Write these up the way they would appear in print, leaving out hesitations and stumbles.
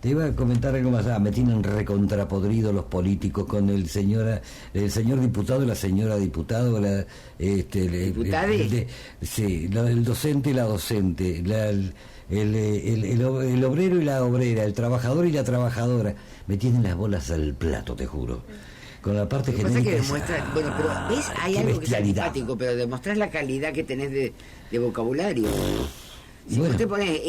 Te iba a comentar algo más. Me tienen recontrapodrido los políticos con el señor diputado y la señora diputado, sí, el docente y la docente, el obrero y la obrera, el trabajador y la trabajadora. Me tienen las bolas al plato, te juro. Con la parte genérica. Que demuestra, bueno, pero ves, hay algo que es simpático, pero demostrás la calidad que tenés de vocabulario. Si bueno, usted pone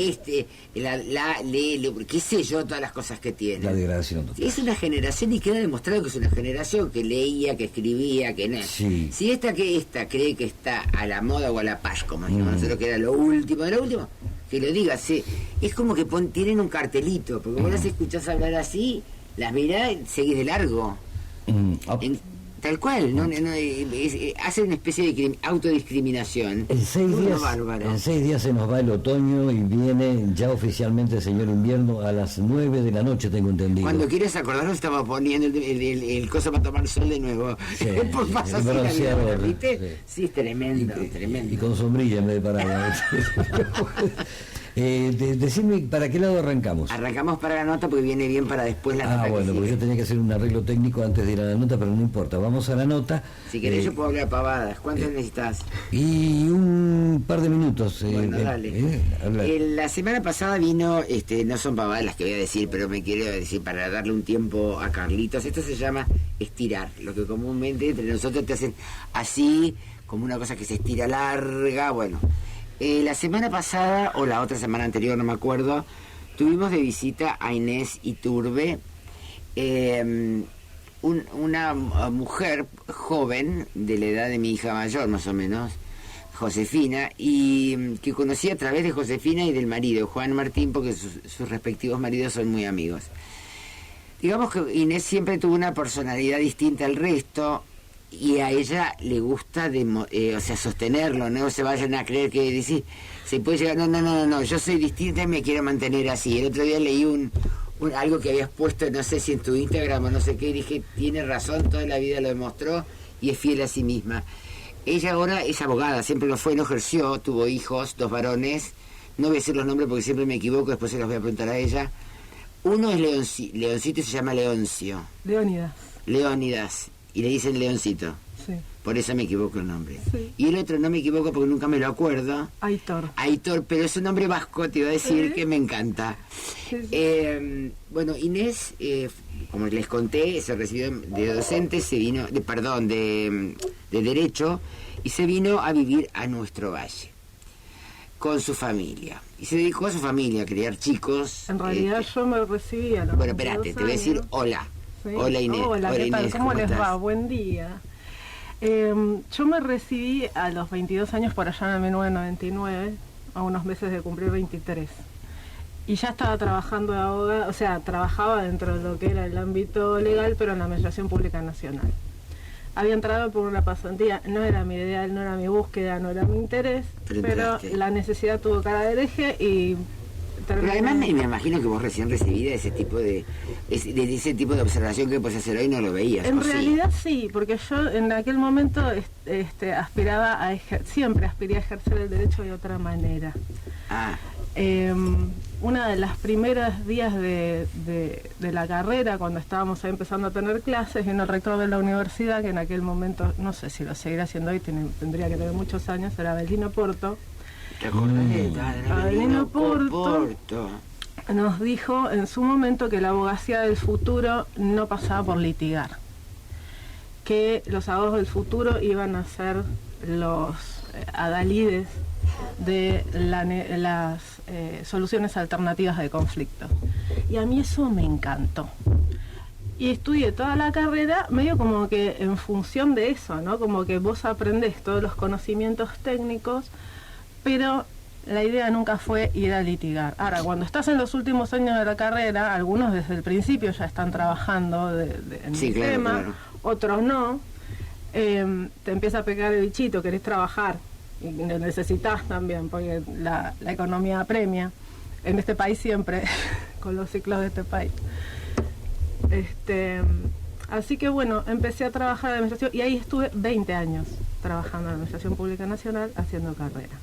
qué sé yo, todas las cosas que tiene. La degradación total. Es una generación y queda demostrado que es una generación que leía, que escribía, que no. Sí. Si esta cree que está a la moda o a la paz, como decimos nosotros, que era lo último, que lo diga, sí. Es como que tienen un cartelito, porque vos las escuchás hablar así, las mirás y seguís de largo. Tal cual, hace una especie de autodiscriminación. En 6 días se nos va el otoño y viene ya oficialmente el señor invierno a las 9 de la noche, tengo entendido. Cuando quieres acordarnos estaba poniendo el coso para tomar sol de nuevo. Sí, por pasar el bronceador, ¿viste? Sí, es tremendo, tremendo. Y con sombrilla en vez de parar. Decime, ¿para qué lado arrancamos? Arrancamos para la nota porque viene bien para después la nota. Bueno, porque yo tenía que hacer un arreglo técnico antes de ir a la nota, pero no importa, vamos a la nota. Si querés yo puedo hablar pavadas. ¿Cuánto necesitas? Y un par de minutos. Bueno, dale. La semana pasada vino, no son pavadas las que voy a decir, pero me quiero decir para darle un tiempo a Carlitos. Esto se llama estirar, lo que comúnmente entre nosotros te hacen así, como una cosa que se estira larga, bueno. La semana pasada, o la otra semana anterior, no me acuerdo, tuvimos de visita a Inés Iturbe, una mujer joven, de la edad de mi hija mayor más o menos, Josefina, y que conocí a través de Josefina y del marido, Juan Martín, porque sus respectivos maridos son muy amigos. Digamos que Inés siempre tuvo una personalidad distinta al resto, y a ella le gusta sostenerlo, no se vayan a creer que decir, se puede llegar, no, yo soy distinta y me quiero mantener así. El otro día leí algo que habías puesto, no sé si en tu Instagram o no sé qué, y dije, tiene razón, toda la vida lo demostró y es fiel a sí misma. Ella ahora es abogada, siempre lo fue, no ejerció, tuvo hijos, 2 varones, no voy a decir los nombres porque siempre me equivoco, después se los voy a preguntar a ella. Uno es Leoncito y se llama Leoncio. Leónidas. Y le dicen Leoncito. Sí. Por eso me equivoco el nombre. Sí. Y el otro no me equivoco porque nunca me lo acuerdo. Aitor, pero es un nombre vasco, te iba a decir, que me encanta. Sí. Bueno, Inés, como les conté, se recibió de docente, se vino, de Derecho, y se vino a vivir a nuestro valle con su familia. Y se dedicó a su familia, a criar chicos. En realidad yo me recibí a los Bueno, espérate, te voy a decir hola. Sí. Hola Inés. Hola, ¿qué tal? Inés, ¿Cómo les estás? va? Buen día. Yo me recibí a los 22 años por allá en 1999, a unos meses de cumplir 23. Y ya estaba trabajando de abogada, o sea, trabajaba dentro de lo que era el ámbito legal, pero en la Administración Pública Nacional. Había entrado por una pasantía, no era mi ideal, no era mi búsqueda, no era mi interés, pero la necesidad tuvo cara de hereje y... Pero además me imagino que vos recién recibida ese tipo de observación que puedes hacer hoy no lo veías. En realidad sí, porque yo en aquel momento aspiraba siempre aspiré a ejercer el derecho de otra manera. Una de las primeras días de la carrera, cuando estábamos ahí empezando a tener clases, vino el rector de la universidad, que en aquel momento, no sé si lo seguirá haciendo hoy, tendría que tener muchos años, era Abelino Porto. ¿Te acordás de Abelino Porto nos dijo en su momento que la abogacía del futuro no pasaba por litigar, que los abogados del futuro iban a ser los adalides de las soluciones alternativas de conflicto. Y a mí eso me encantó. Y estudié toda la carrera medio como que en función de eso, ¿no? Como que vos aprendés todos los conocimientos técnicos, pero la idea nunca fue ir a litigar. Ahora, cuando estás en los últimos años de la carrera, algunos desde el principio ya están trabajando en el tema, claro. Otros no. Te empieza a pegar el bichito, querés trabajar, y lo necesitas también, porque la economía apremia. En este país siempre, con los ciclos de este país. Así que bueno, empecé a trabajar en administración y ahí estuve 20 años trabajando en la Administración Pública Nacional haciendo carrera.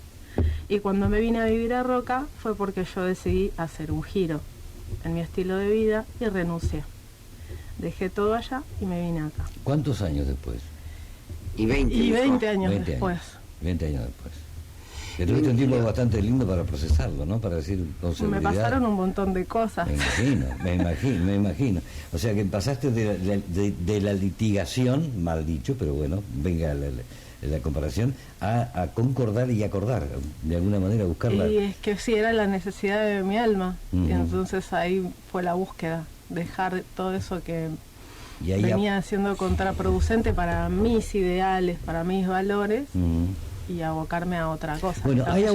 Y cuando me vine a vivir a Roca fue porque yo decidí hacer un giro en mi estilo de vida y renuncié. Dejé todo allá y me vine acá. ¿Cuántos años después? Y 20 años 20 después. 20 años después. Que tuviste un tiempo bastante lindo para procesarlo, ¿no? Para decir con seguridad. Me pasaron un montón de cosas. Me imagino. O sea que pasaste de la litigación, mal dicho, pero bueno, venga la comparación, a concordar y acordar, de alguna manera buscarla. Y es que sí, era la necesidad de mi alma. Y entonces ahí fue la búsqueda, dejar todo eso que venía siendo contraproducente para mis ideales, para mis valores. Y abocarme a otra cosa. Bueno, hay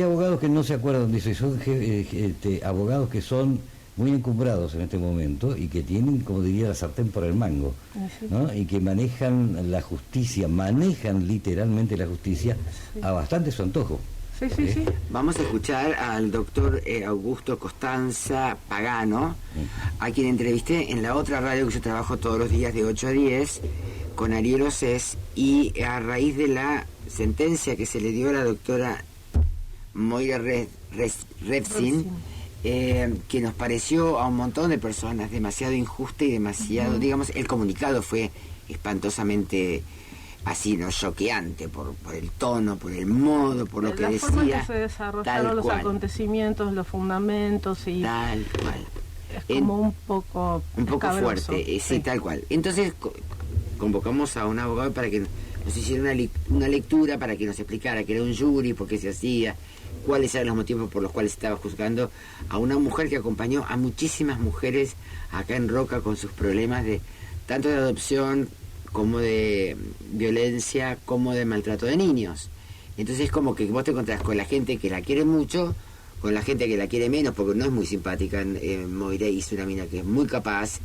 abogados que no se acuerdan de eso, y son abogados que son muy encumbrados en este momento y que tienen, como diría, la sartén por el mango, ¿no? Y que manejan la justicia, manejan literalmente la justicia a bastante su antojo. Sí. Vamos a escuchar al doctor Augusto Costanza Pagano, a quien entrevisté en la otra radio que yo trabajo todos los días de 8 a 10, con Ariel Osés, y a raíz de la sentencia que se le dio a la doctora Moira Repsin, que nos pareció a un montón de personas demasiado injusta y demasiado, digamos, el comunicado fue espantosamente así, ¿no? Choqueante por el tono, por el modo, por lo que decía. La forma en que se desarrollaron los acontecimientos, los fundamentos y... Tal cual. Es como un poco fuerte, sí, tal cual. Entonces convocamos a un abogado para que nos hiciera una lectura, para que nos explicara qué era un jury, por qué se hacía, cuáles eran los motivos por los cuales estaba juzgando a una mujer que acompañó a muchísimas mujeres acá en Roca con sus problemas de tanto de adopción como de violencia, como de maltrato de niños. Entonces es como que vos te encontrás con la gente que la quiere mucho, con la gente que la quiere menos, porque no es muy simpática. Moira hizo una mina que es muy capaz,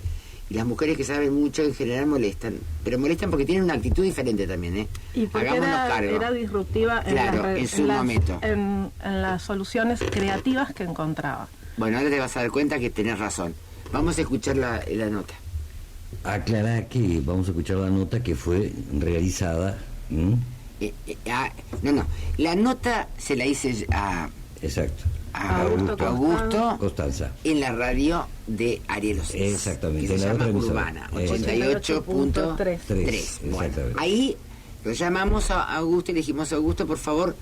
y las mujeres que saben mucho en general molestan, pero molestan porque tienen una actitud diferente también, Y porque era disruptiva en su momento. En las soluciones creativas que encontraba. Bueno, ahora te vas a dar cuenta que tenés razón. Vamos a escuchar la nota. Aclara que vamos a escuchar la nota que fue realizada. No, la nota se la hice a... Exacto. A Augusto Costanza, en la radio de Ariel Osés, exactamente, que se llama Urbana 88.3. Bueno, ahí lo llamamos a Augusto y le dijimos: Augusto, por favor,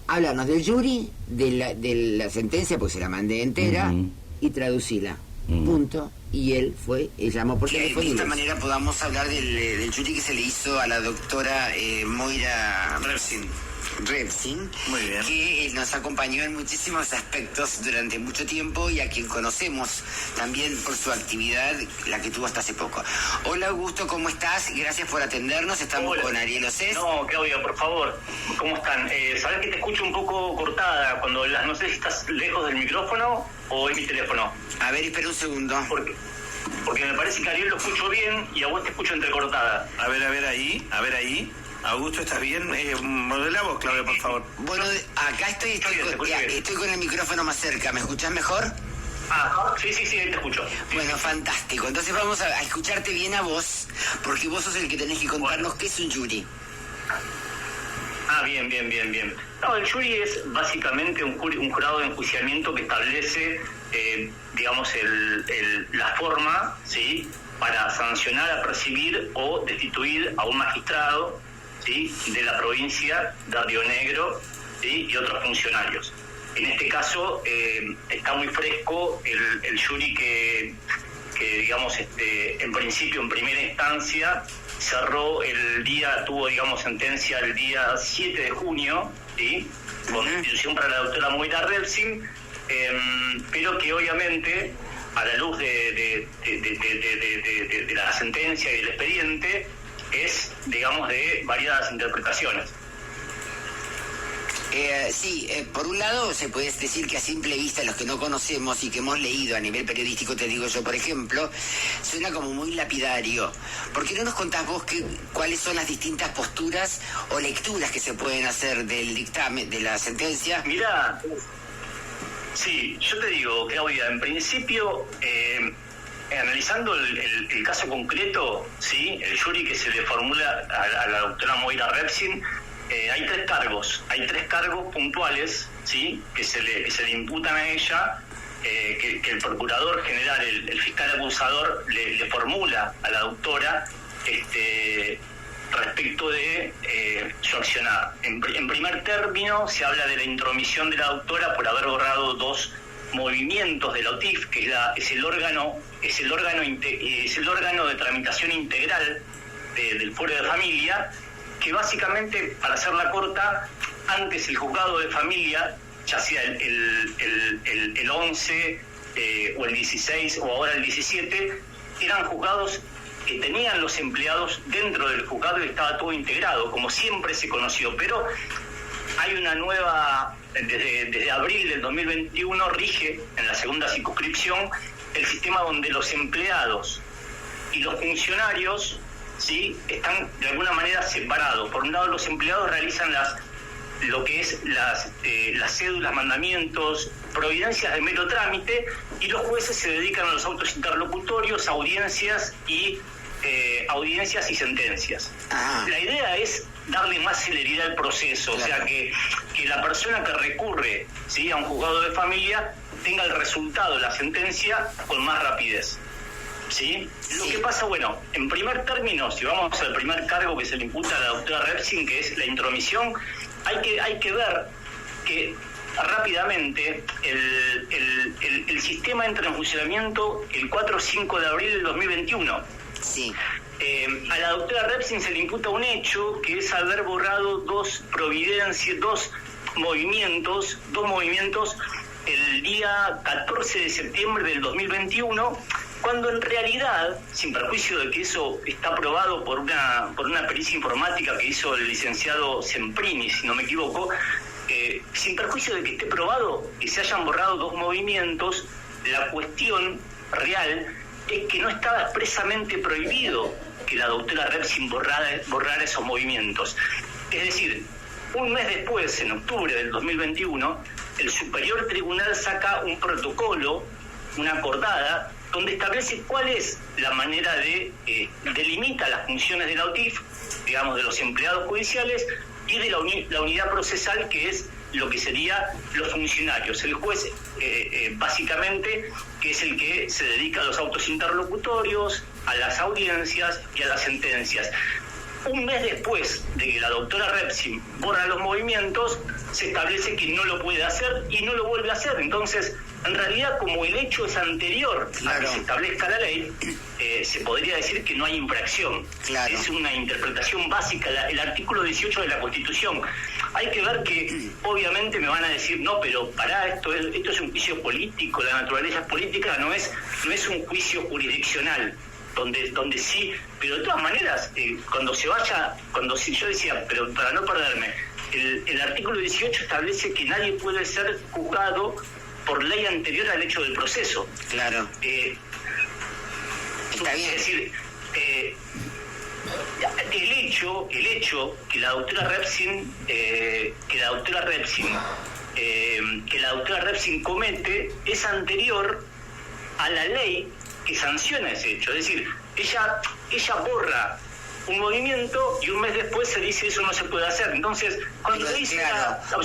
háblanos del jury, de la sentencia, pues se la mandé entera, y traducila. Punto. Y él llamó por teléfono. De esta manera podamos hablar del jury que se le hizo a la doctora Moira Repsin, muy bien, que nos acompañó en muchísimos aspectos durante mucho tiempo y a quien conocemos también por su actividad, la que tuvo hasta hace poco. Hola Augusto, ¿cómo estás? Gracias por atendernos, estamos con Ariel Osés. No, Claudia, por favor, ¿cómo están? Sabes que te escucho un poco cortada cuando hablas, no sé si estás lejos del micrófono o en mi teléfono. A ver, espera un segundo. Porque me parece que a Ariel lo escucho bien y a vos te escucho entrecortada. A ver ahí. Augusto, ¿estás bien? Modela vos, Claudia, por favor. Bueno, acá estoy con el micrófono más cerca. ¿Me escuchás mejor? Sí, ahí te escucho. Bueno, fantástico. Entonces vamos a escucharte bien a vos, porque vos sos el que tenés que contarnos qué es un jury. Bien. No, el jury es básicamente un jurado de enjuiciamiento que establece, digamos, la forma, ¿sí?, para sancionar, apercibir o destituir a un magistrado, ¿sí?, de la provincia de Río Negro, ¿sí?, y otros funcionarios. En este caso está muy fresco el jury que digamos, en principio, en primera instancia, cerró tuvo, digamos, sentencia el día 7 de junio, ¿sí?, con destitución para la doctora Moira Repsin, pero que obviamente, a la luz de la sentencia y del expediente, es, digamos, de variadas interpretaciones. Por un lado se puede decir que a simple vista, los que no conocemos y que hemos leído a nivel periodístico, te digo yo, por ejemplo, suena como muy lapidario. ¿Por qué no nos contás vos cuáles son las distintas posturas o lecturas que se pueden hacer del dictamen, de la sentencia? Mirá, sí, yo te digo, Claudia, en principio, analizando el caso concreto, sí, el jury que se le formula a la doctora Moira Repsin, hay tres cargos puntuales, sí, que se le imputan a ella, que el procurador general, el fiscal acusador, le formula a la doctora respecto de su accionar. En primer término, se habla de la intromisión de la doctora por haber borrado 2 movimientos de la OTIF, que es el órgano de tramitación integral del fuero de familia, que básicamente, para hacerla corta, antes el juzgado de familia, ya sea el 11 o el 16 o ahora el 17, eran juzgados que tenían los empleados dentro del juzgado y estaba todo integrado, como siempre se conoció, pero hay una nueva, desde abril del 2021 rige en la segunda circunscripción el sistema donde los empleados y los funcionarios, ¿sí?, están de alguna manera separados. Por un lado, los empleados realizan lo que es las cédulas, mandamientos, providencias de mero trámite, y los jueces se dedican a los autos interlocutorios, audiencias y sentencias. La idea es darle más celeridad al proceso, claro. O sea, que la persona que recurre, ¿sí?, a un juzgado de familia tenga el resultado de la sentencia con más rapidez. ¿Sí? Lo que pasa, bueno, en primer término, si vamos al primer cargo que se le imputa a la doctora Repsin, que es la intromisión, hay que ver que rápidamente el sistema entra en funcionamiento el 4 o 5 de abril del 2021. Sí. A la doctora Repsin se le imputa un hecho, que es haber borrado 2 movimientos el día 14 de septiembre del 2021, cuando en realidad, sin perjuicio de que eso está aprobado por una pericia informática que hizo el licenciado Semprini, si no me equivoco, sin perjuicio de que esté probado que se hayan borrado 2 movimientos, la cuestión real es que no estaba expresamente prohibido que la doctora Repsin borrara esos movimientos. Es decir, un mes después, en octubre del 2021, el Superior Tribunal saca un protocolo, una acordada, donde establece cuál es la manera delimita las funciones de la OTIF, digamos, de los empleados judiciales, y de la unidad procesal, que es lo que sería los funcionarios. El juez, básicamente, que es el que se dedica a los autos interlocutorios, a las audiencias y a las sentencias. Un mes después de que la doctora Repsin borra los movimientos, se establece que no lo puede hacer y no lo vuelve a hacer. Entonces, en realidad, como el hecho es anterior a que se establezca la ley, se podría decir que no hay infracción. Claro. Es una interpretación básica, el artículo 18 de la Constitución. Hay que ver que, obviamente, me van a decir, no, pero pará, esto es un juicio político, la naturaleza política no es un juicio jurisdiccional. Donde sí, pero de todas maneras, yo decía, pero para no perderme, el artículo 18 establece que nadie puede ser juzgado por ley anterior al hecho del proceso. Claro. Está bien. Es decir, el hecho que la doctora Repsin comete es anterior a la ley que sanciona ese hecho. Es decir, ella borra un movimiento y un mes después se dice eso no se puede hacer. Entonces, cuando se dice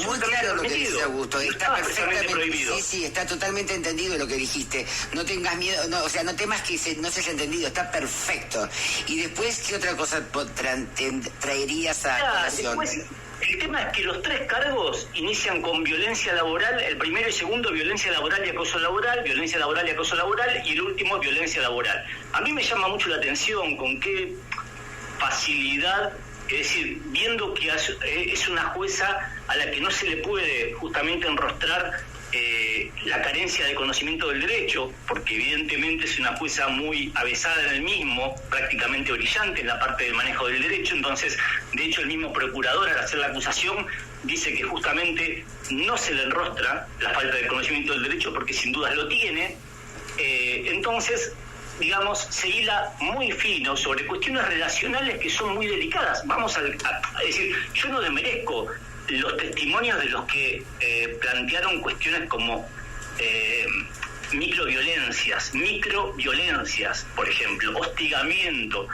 muy claro lo que dice Augusto, está perfectamente prohibido. Sí, está totalmente entendido lo que dijiste. No tengas miedo, no temas que no se haya entendido, está perfecto. Y después, ¿qué otra cosa traerías a colación? El tema es que los 3 cargos inician con violencia laboral, el primero y segundo violencia laboral y acoso laboral, violencia laboral y acoso laboral, y el último es violencia laboral. A mí me llama mucho la atención con qué facilidad, es decir, viendo que es una jueza a la que no se le puede justamente enrostrar la carencia de conocimiento del derecho, porque evidentemente es una jueza muy avesada en el mismo, prácticamente brillante en la parte del manejo del derecho. Entonces, de hecho, el mismo procurador, al hacer la acusación, dice que justamente no se le enrostra la falta de conocimiento del derecho, porque sin dudas lo tiene. Entonces, digamos, se hila muy fino sobre cuestiones relacionales que son muy delicadas. Es decir, yo no desmerezco los testimonios de los que plantearon cuestiones como microviolencias, por ejemplo, hostigamiento.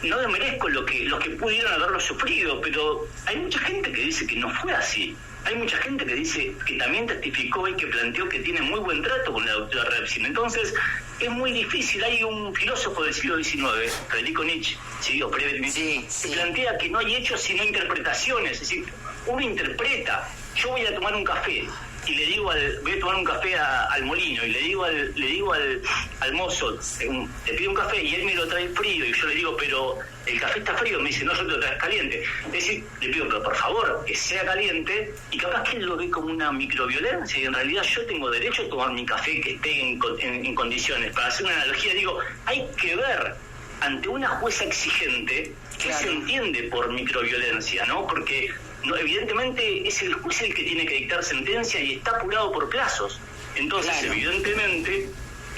No desmerezco lo que pudieron haberlo sufrido, pero hay mucha gente que dice que no fue así. hay mucha gente que dice, que también testificó y que planteó que tiene muy buen trato con la doctora Repsin. Entonces, es muy difícil. Hay un filósofo del siglo XIX, Federico Nietzsche, ¿sí? O que plantea que no hay hechos sino interpretaciones. Es decir, uno interpreta. Yo voy a tomar un café y le digo voy a tomar un café al molino y le digo al mozo, le pido un café y él me lo trae frío y yo le digo, pero el café está frío, me dice, no, yo te lo traigo caliente. Es decir, le pido, pero por favor, que sea caliente, y capaz que él lo ve como una microviolencia y en realidad yo tengo derecho a tomar mi café que esté en condiciones. Para hacer una analogía, digo, hay que ver ante una jueza exigente qué se entiende por microviolencia, ¿no? Porque evidentemente es el juez el que tiene que dictar sentencia y está apurado por plazos. Entonces, evidentemente,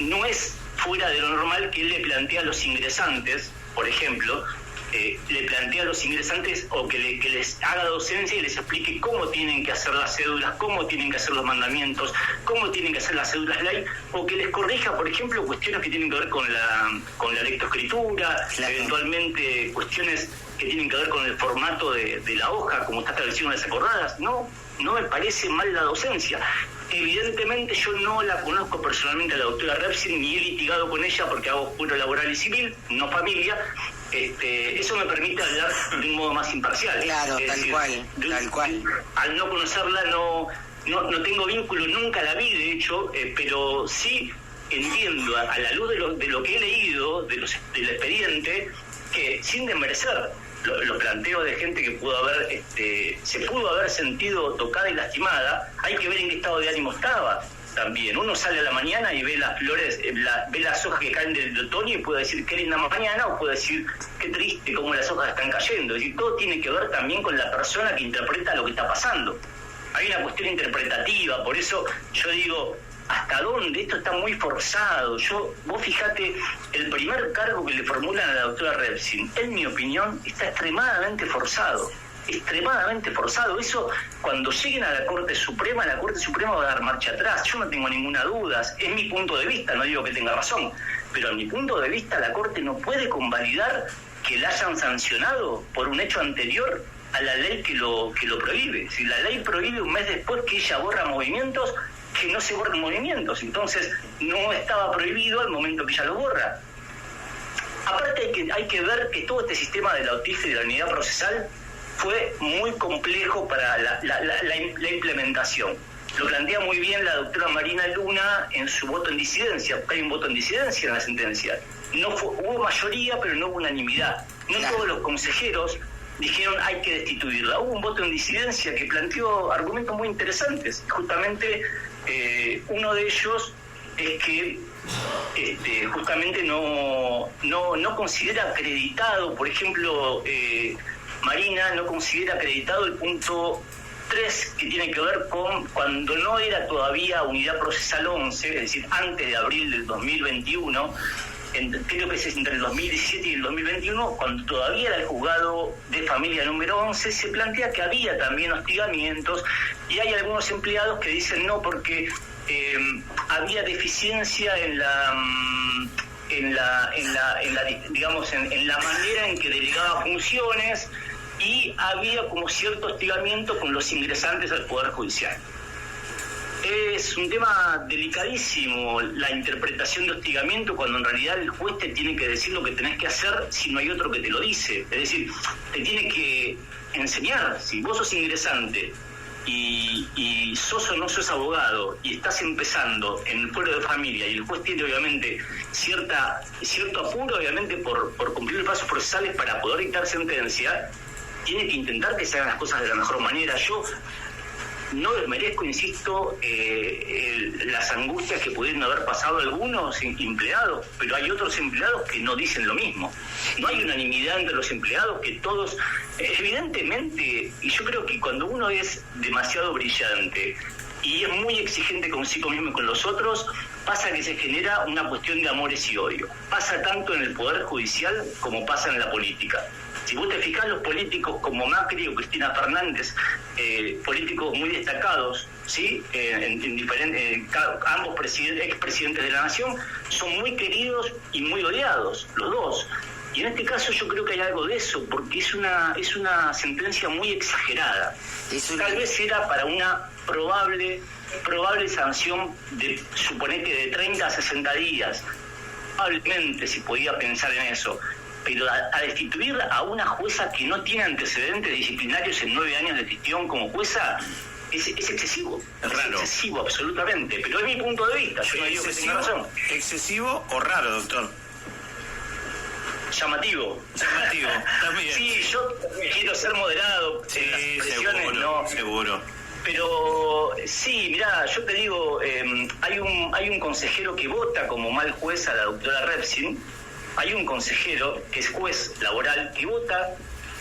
no es fuera de lo normal que él le plantea a los ingresantes, por ejemplo, le plantea a los ingresantes o que les haga docencia y les explique cómo tienen que hacer las cédulas, cómo tienen que hacer los mandamientos, cómo tienen que hacer las cédulas ley, o que les corrija, por ejemplo, cuestiones que tienen que ver con la lectoescritura, eventualmente cuestiones que tienen que ver con el formato de la hoja, como está establecido en las acordadas. No me parece mal la docencia. Evidentemente yo no la conozco personalmente a la doctora Repsin, ni he litigado con ella porque hago fuero laboral y civil, no familia. Eso me permite hablar de un modo más imparcial. Claro, tal cual. Al no conocerla no tengo vínculo, nunca la vi de hecho, pero sí entiendo a la luz de lo que he leído del expediente, que sin desmerecer los planteos de gente que se pudo haber sentido tocada y lastimada, hay que ver en qué estado de ánimo estaba también. Uno sale a la mañana y ve las flores, ve las hojas que caen del otoño y puede decir qué linda mañana, o puede decir qué triste cómo las hojas están cayendo. Es decir, todo tiene que ver también con la persona que interpreta lo que está pasando. Hay una cuestión interpretativa, por eso yo digo, ¿hasta dónde? Esto está muy forzado. Vos fijate, el primer cargo que le formulan a la doctora Repsin, en mi opinión, está extremadamente forzado. Eso, cuando lleguen a la Corte Suprema va a dar marcha atrás. Yo no tengo ninguna duda. Es mi punto de vista, no digo que tenga razón, pero en mi punto de vista la Corte no puede convalidar que la hayan sancionado por un hecho anterior a la ley que lo prohíbe. Si la ley prohíbe un mes después que ella borra movimientos, que no se borren movimientos, entonces no estaba prohibido al momento que ella lo borra. Aparte hay que ver que todo este sistema de la OTIF y de la unidad procesal fue muy complejo para la implementación. Lo plantea muy bien la doctora Marina Luna en su voto en disidencia, porque hay un voto en disidencia en la sentencia. Hubo mayoría, pero no hubo unanimidad. No todos los consejeros dijeron hay que destituirla. Hubo un voto en disidencia que planteó argumentos muy interesantes. Justamente uno de ellos es que justamente no considera acreditado, por ejemplo, Marina no considera acreditado el punto 3, que tiene que ver con cuando no era todavía Unidad Procesal 11, es decir, antes de abril del 2021, creo que es entre el 2017 y el 2021, cuando todavía era el juzgado de familia número 11, se plantea que había también hostigamientos, y hay algunos empleados que dicen no, porque había deficiencia en la manera en que delegaba funciones, y había como cierto hostigamiento con los ingresantes al Poder Judicial. Es un tema delicadísimo la interpretación de hostigamiento, cuando en realidad el juez te tiene que decir lo que tenés que hacer si no hay otro que te lo dice. Es decir, te tiene que enseñar. Si vos sos ingresante y sos o no sos abogado y estás empezando en el fuero de familia, y el juez tiene obviamente cierto apuro obviamente por cumplir los pasos procesales para poder dictar sentencia, tiene que intentar que se hagan las cosas de la mejor manera. Yo no desmerezco, insisto, las angustias que pudieron haber pasado algunos empleados, pero hay otros empleados que no dicen lo mismo. No hay unanimidad entre los empleados, que todos, evidentemente, y yo creo que cuando uno es demasiado brillante y es muy exigente consigo mismo y con los otros, pasa que se genera una cuestión de amores y odio. Pasa tanto en el Poder Judicial como pasa en la política. Si vos te fijás, los políticos como Macri o Cristina Fernández, políticos muy destacados, ¿sí? Ambos expresidentes de la nación, son muy queridos y muy odiados, los dos. Y en este caso yo creo que hay algo de eso, porque es una sentencia muy exagerada. Tal vez era para una probable sanción de, suponete, de 30 a 60 días. Probablemente se podía pensar en eso. Pero a destituir a una jueza que no tiene antecedentes disciplinarios en 9 años de gestión como jueza, es excesivo. Es raro. Excesivo, absolutamente. Pero es mi punto de vista. Yo no digo que tenga razón. ¿Excesivo o raro, doctor? Llamativo también. Sí, yo quiero ser moderado en las expresiones, seguro, no seguro. Pero sí, mirá, yo te digo, hay un consejero que vota como mal juez a la doctora Repsin. Hay un consejero que es juez laboral que vota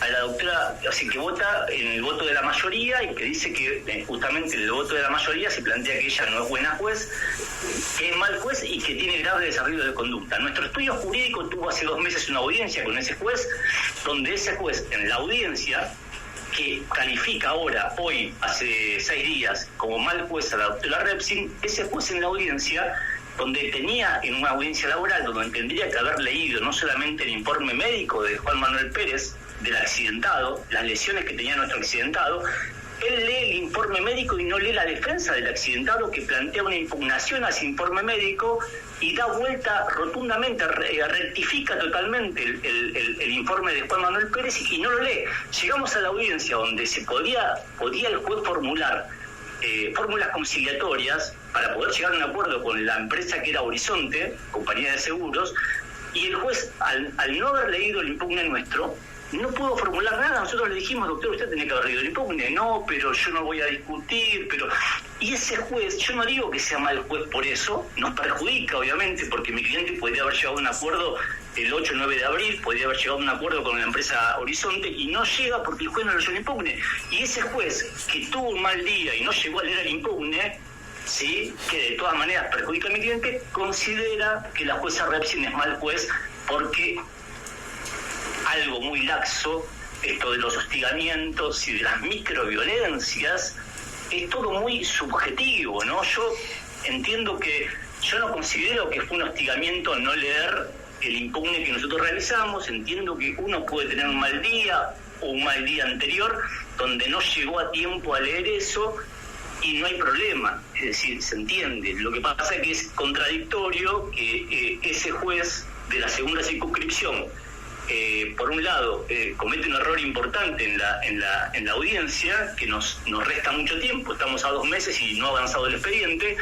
a la doctora, así que vota en el voto de la mayoría y que dice que justamente en el voto de la mayoría se plantea que ella no es buena juez, que es mal juez y que tiene grave desarrollo de conducta. Nuestro estudio jurídico tuvo hace 2 meses una audiencia con ese juez, donde ese juez en la audiencia, que califica hoy, hace 6 días, como mal juez a la doctora Repsin, ese juez en la audiencia, donde tenía en una audiencia laboral, donde tendría que haber leído no solamente el informe médico de Juan Manuel Pérez, del accidentado, las lesiones que tenía nuestro accidentado, él lee el informe médico y no lee la defensa del accidentado, que plantea una impugnación a ese informe médico y da vuelta rotundamente, rectifica totalmente el informe de Juan Manuel Pérez y no lo lee. Llegamos a la audiencia donde se podía el juez formular fórmulas conciliatorias para poder llegar a un acuerdo con la empresa que era Horizonte, compañía de seguros, y el juez, al no haber leído el impugne nuestro, no pudo formular nada. Nosotros le dijimos, doctor, usted tiene que haber leído el impugne. No, pero yo no voy a discutir, pero... Y ese juez, yo no digo que sea mal juez por eso, nos perjudica obviamente, porque mi cliente podría haber llegado a un acuerdo el 8 o 9 de abril, podría haber llegado a un acuerdo con la empresa Horizonte y no llega porque el juez no leyó el impugne. Y ese juez que tuvo un mal día y no llegó a leer el impugne, ¿sí?, que de todas maneras perjudica a mi cliente, considera que la jueza Repsin es mal juez porque algo muy laxo, esto de los hostigamientos y de las microviolencias, es todo muy subjetivo, ¿no? Yo entiendo que, yo no considero que fue un hostigamiento no leer el impugne que nosotros realizamos, entiendo que uno puede tener un mal día o un mal día anterior donde no llegó a tiempo a leer eso y no hay problema, es decir, se entiende. Lo que pasa es que es contradictorio que ese juez de la segunda circunscripción, por un lado, comete un error importante en la audiencia, que nos resta mucho tiempo, estamos a 2 meses y no ha avanzado el expediente,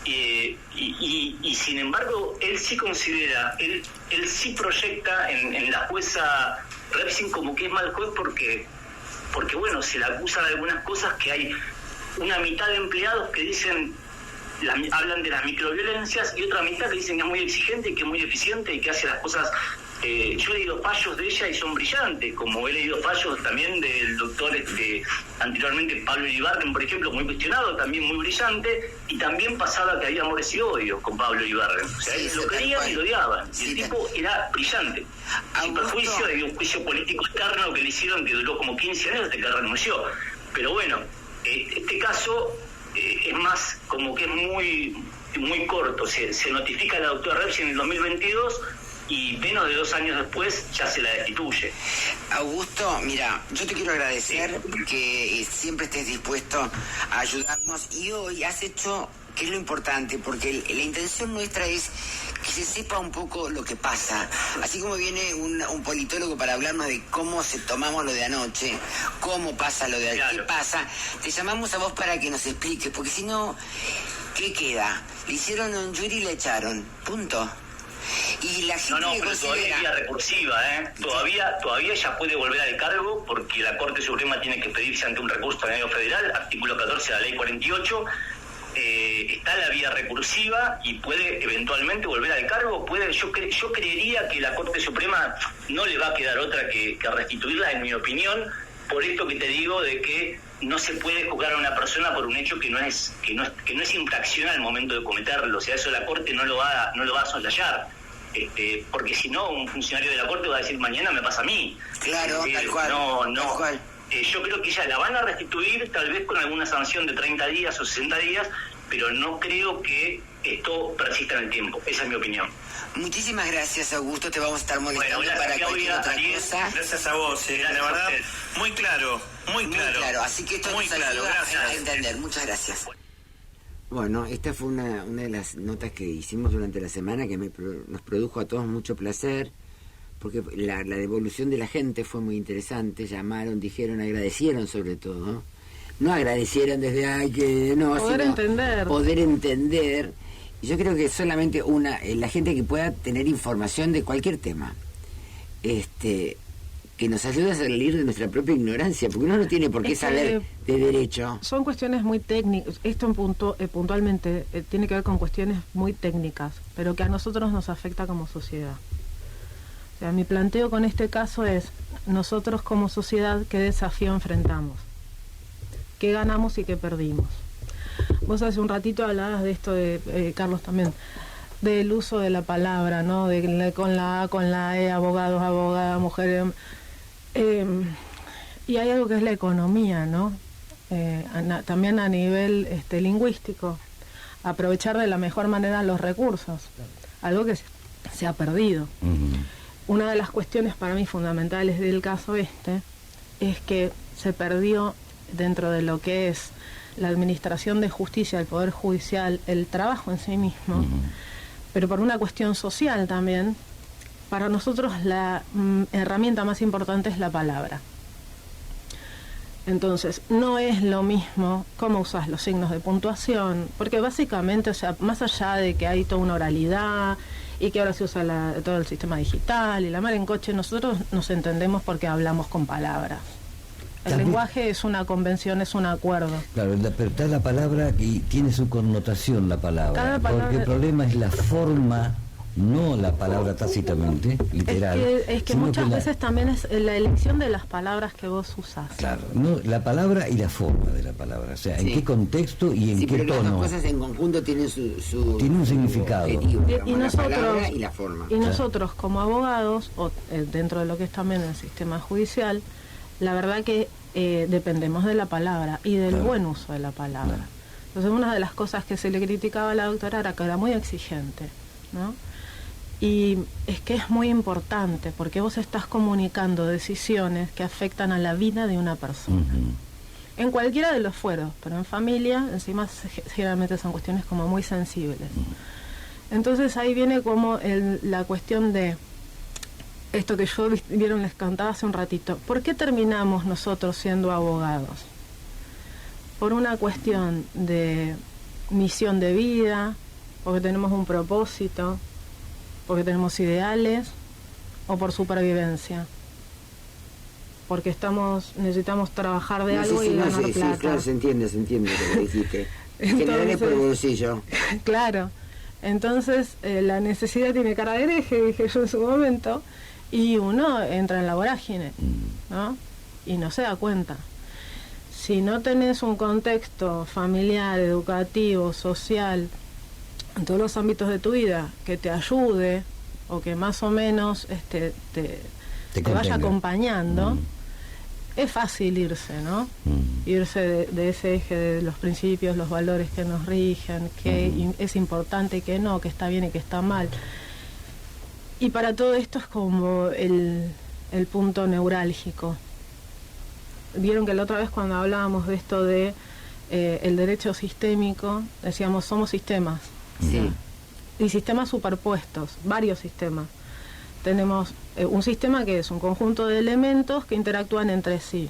y sin embargo, él sí considera, él sí proyecta en la jueza Repsin como que es mal juez porque bueno, se le acusa de algunas cosas, que hay una mitad de empleados que dicen, hablan de las microviolencias, y otra mitad que dicen que es muy exigente, que es muy eficiente y que hace las cosas. Yo he leído fallos de ella y son brillantes, como he leído fallos también del doctor anteriormente Pablo Iribarren, por ejemplo, muy cuestionado, también muy brillante, y también pasaba que había amores y odios con Pablo Iribarren. O sea, sí, lo querían y lo odiaban, y el tipo era brillante, sin perjuicio de un juicio político externo que le hicieron, que duró como 15 años hasta que renunció. Pero bueno, este caso es más como que es muy corto. Se notifica a la doctora Repsin en el 2022 y menos de 2 años después ya se la destituye. Augusto, mira, yo te quiero agradecer que siempre estés dispuesto a ayudarnos, y hoy has hecho, que es lo importante, porque la intención nuestra es que se sepa un poco lo que pasa. Así como viene un politólogo para hablarnos de cómo se tomamos lo de anoche, cómo pasa lo de ayer, claro, qué pasa, te llamamos a vos para que nos expliques, porque si no, ¿qué queda? Le hicieron un jury y le echaron, punto. Y la gente pero todavía es vía recursiva, ¿eh? Todavía ella puede volver al cargo, porque la Corte Suprema tiene que pedirse ante un recurso a nivel federal, artículo 14 de la ley 48, está la vía recursiva y puede eventualmente volver al cargo. Yo creería que la Corte Suprema no le va a quedar otra que restituirla, en mi opinión, por esto que te digo de que no se puede juzgar a una persona por un hecho que no es infracción al momento de cometerlo. O sea, eso la Corte no lo va a soslayar. Porque si no, un funcionario de la Corte va a decir, mañana me pasa a mí. Claro, tal cual. Tal cual. Yo creo que ya la van a restituir, tal vez con alguna sanción de 30 días o 60 días, pero no creo que esto persista en el tiempo. Esa es mi opinión. Muchísimas gracias, Augusto. Te vamos a estar molestando para cualquier otra cosa. Gracias a vos, la verdad, muy claro. Muy claro. Así que esto nos ayuda a entender. Muchas gracias. Bueno, esta fue una de las notas que hicimos durante la semana que nos produjo a todos mucho placer, porque la devolución de la gente fue muy interesante. Llamaron, dijeron, agradecieron sobre todo. No agradecieron desde poder entender. Y yo creo que solamente la gente que pueda tener información de cualquier tema, que nos ayude a salir de nuestra propia ignorancia, porque uno no tiene por qué saber de derecho. Son cuestiones muy técnicas. Esto puntualmente tiene que ver con cuestiones muy técnicas, pero que a nosotros nos afecta como sociedad. O sea, mi planteo con este caso es, nosotros como sociedad, ¿qué desafío enfrentamos? ¿Qué ganamos y qué perdimos? Vos hace un ratito hablabas de esto, Carlos también, del uso de la palabra, ¿no? Con la E, abogados, abogadas, mujeres. Y hay algo que es la economía, ¿no? También a nivel lingüístico, aprovechar de la mejor manera los recursos, algo que se ha perdido. Una de las cuestiones para mí fundamentales del caso es que se perdió dentro de lo que es la administración de justicia, el Poder Judicial, el trabajo en sí mismo, pero por una cuestión social también. Para nosotros la herramienta más importante es la palabra. Entonces, no es lo mismo cómo usas los signos de puntuación, porque básicamente, o sea, más allá de que hay toda una oralidad y que ahora se usa todo el sistema digital y la mar en coche, nosotros nos entendemos porque hablamos con palabras. El lenguaje es una convención, es un acuerdo. Claro, pero está la palabra y tiene su connotación la palabra. Porque el problema es la forma, no la palabra tácitamente, literal. Es que muchas veces también es la elección de las palabras que vos usás. Claro, no, la palabra y la forma de la palabra, o sea, en qué contexto y en qué tono. Las dos cosas en conjunto tienen tiene un significado. Objetivo, la palabra y la forma. Y nosotros como abogados, o dentro de lo que es también el sistema judicial, la verdad que dependemos de la palabra y del buen uso de la palabra. Entonces, una de las cosas que se le criticaba a la doctora era que era muy exigente, ¿no? Y es que es muy importante porque vos estás comunicando decisiones que afectan a la vida de una persona. En cualquiera de los fueros, pero en familia, encima generalmente son cuestiones como muy sensibles. Entonces ahí viene como la cuestión de esto que les contaba hace un ratito. ¿Por qué terminamos nosotros siendo abogados? Por una cuestión de misión de vida, porque tenemos un propósito, porque tenemos ideales, o por supervivencia. Porque necesitamos trabajar de algo y ganar plata. Sí, claro, se entiende lo que dijiste. Generales por el bolsillo. Claro. Entonces, la necesidad tiene cara de hereje, dije yo en su momento, y uno entra en la vorágine, ¿no? Y no se da cuenta. Si no tenés un contexto familiar, educativo, social, en todos los ámbitos de tu vida, que te ayude, o que más o menos te vaya acompañando, es fácil irse, ¿no? Irse de ese eje de los principios, los valores que nos rigen, que es importante y que no, que está bien y que está mal. Y para todo esto es como el punto neurálgico. Vieron que la otra vez cuando hablábamos de esto de el derecho sistémico, decíamos somos sistemas. Sí. Y sistemas superpuestos, varios sistemas. Tenemos un sistema que es un conjunto de elementos que interactúan entre sí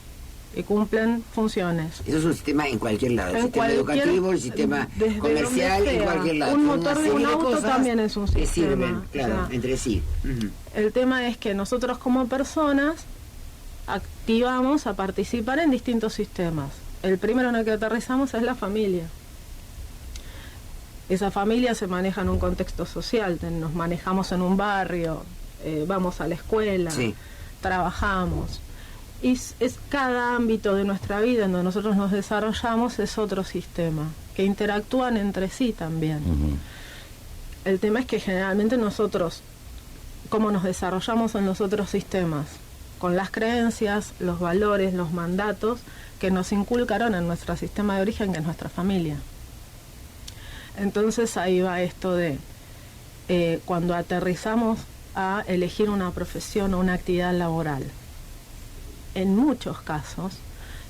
y cumplen funciones. Eso es un sistema en cualquier lado, el sistema educativo, el sistema comercial, en cualquier lado. Un motor de un auto también es un sistema. Sirven, claro, o sea, entre sí. El tema es que nosotros como personas activamos a participar en distintos sistemas. El primero en el que aterrizamos es la familia. Esa familia se maneja en un contexto social, nos manejamos en un barrio, vamos a la escuela, trabajamos. Y es cada ámbito de nuestra vida en donde nosotros nos desarrollamos es otro sistema, que interactúan entre sí también. El tema es que generalmente nosotros, ¿cómo nos desarrollamos en los otros sistemas? Con las creencias, los valores, los mandatos que nos inculcaron en nuestro sistema de origen, que es nuestra familia. Entonces ahí va esto de cuando aterrizamos a elegir una profesión o una actividad laboral. En muchos casos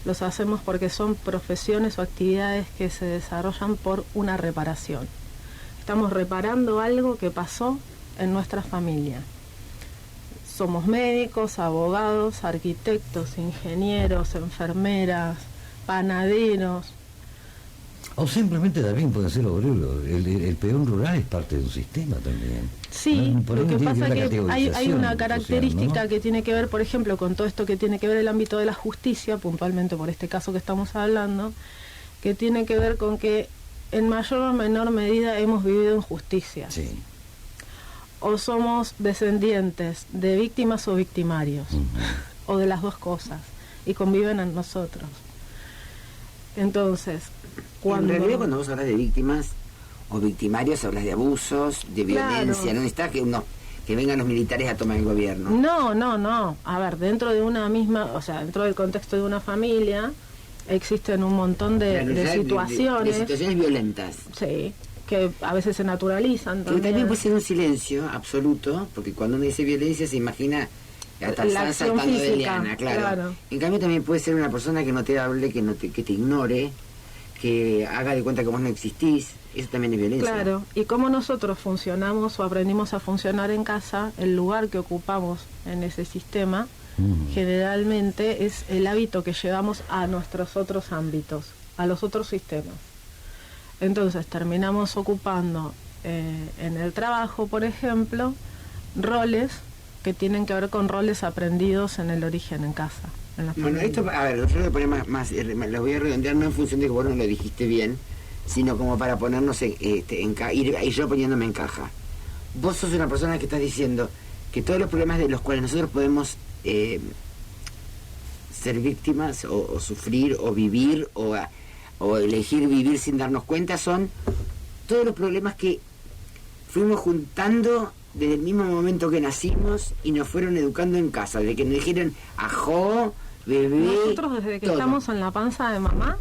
los hacemos porque son profesiones o actividades que se desarrollan por una reparación. Estamos reparando algo que pasó en nuestra familia. Somos médicos, abogados, arquitectos, ingenieros, enfermeras, panaderos. O simplemente también pueden ser obreros. El peón rural es parte de un sistema también. Sí, lo que pasa es que hay una característica social, ¿no? Que tiene que ver, por ejemplo, con todo esto que tiene que ver el ámbito de la justicia, puntualmente por este caso que estamos hablando, que tiene que ver con que en mayor o menor medida hemos vivido injusticias. Sí. O somos descendientes de víctimas o victimarios, o de las dos cosas, y conviven en nosotros. Entonces, en realidad, cuando vos hablas de víctimas o victimarios, hablas de abusos, de violencia, claro. No está que vengan los militares a tomar el gobierno. No. A ver, dentro de una misma, o sea, dentro del contexto de una familia, existen un montón de situaciones. De situaciones violentas. Sí, que a veces se naturalizan. También puede ser un silencio absoluto, porque cuando uno dice violencia se imagina a Tarzán saltando de liana, claro. En cambio también puede ser una persona que no te hable, que te ignore, que haga de cuenta que vos no existís. Eso también es violencia. Claro, y como nosotros funcionamos o aprendimos a funcionar en casa, el lugar que ocupamos en ese sistema generalmente es el hábito que llevamos a nuestros otros ámbitos, a los otros sistemas. Entonces terminamos ocupando en el trabajo, por ejemplo, roles que tienen que ver con roles aprendidos en el origen, en casa. Bueno, esto, a ver, yo lo voy a poner más, lo voy a redondear no en función de que vos no lo dijiste bien, sino como para ponernos ir yo poniéndome en caja. Vos sos una persona que estás diciendo que todos los problemas de los cuales nosotros podemos ser víctimas o sufrir o vivir o elegir vivir sin darnos cuenta son todos los problemas que fuimos juntando desde el mismo momento que nacimos y nos fueron educando en casa, desde que nos dijeron ajó, bebé. Nosotros desde que estamos en la panza de mamá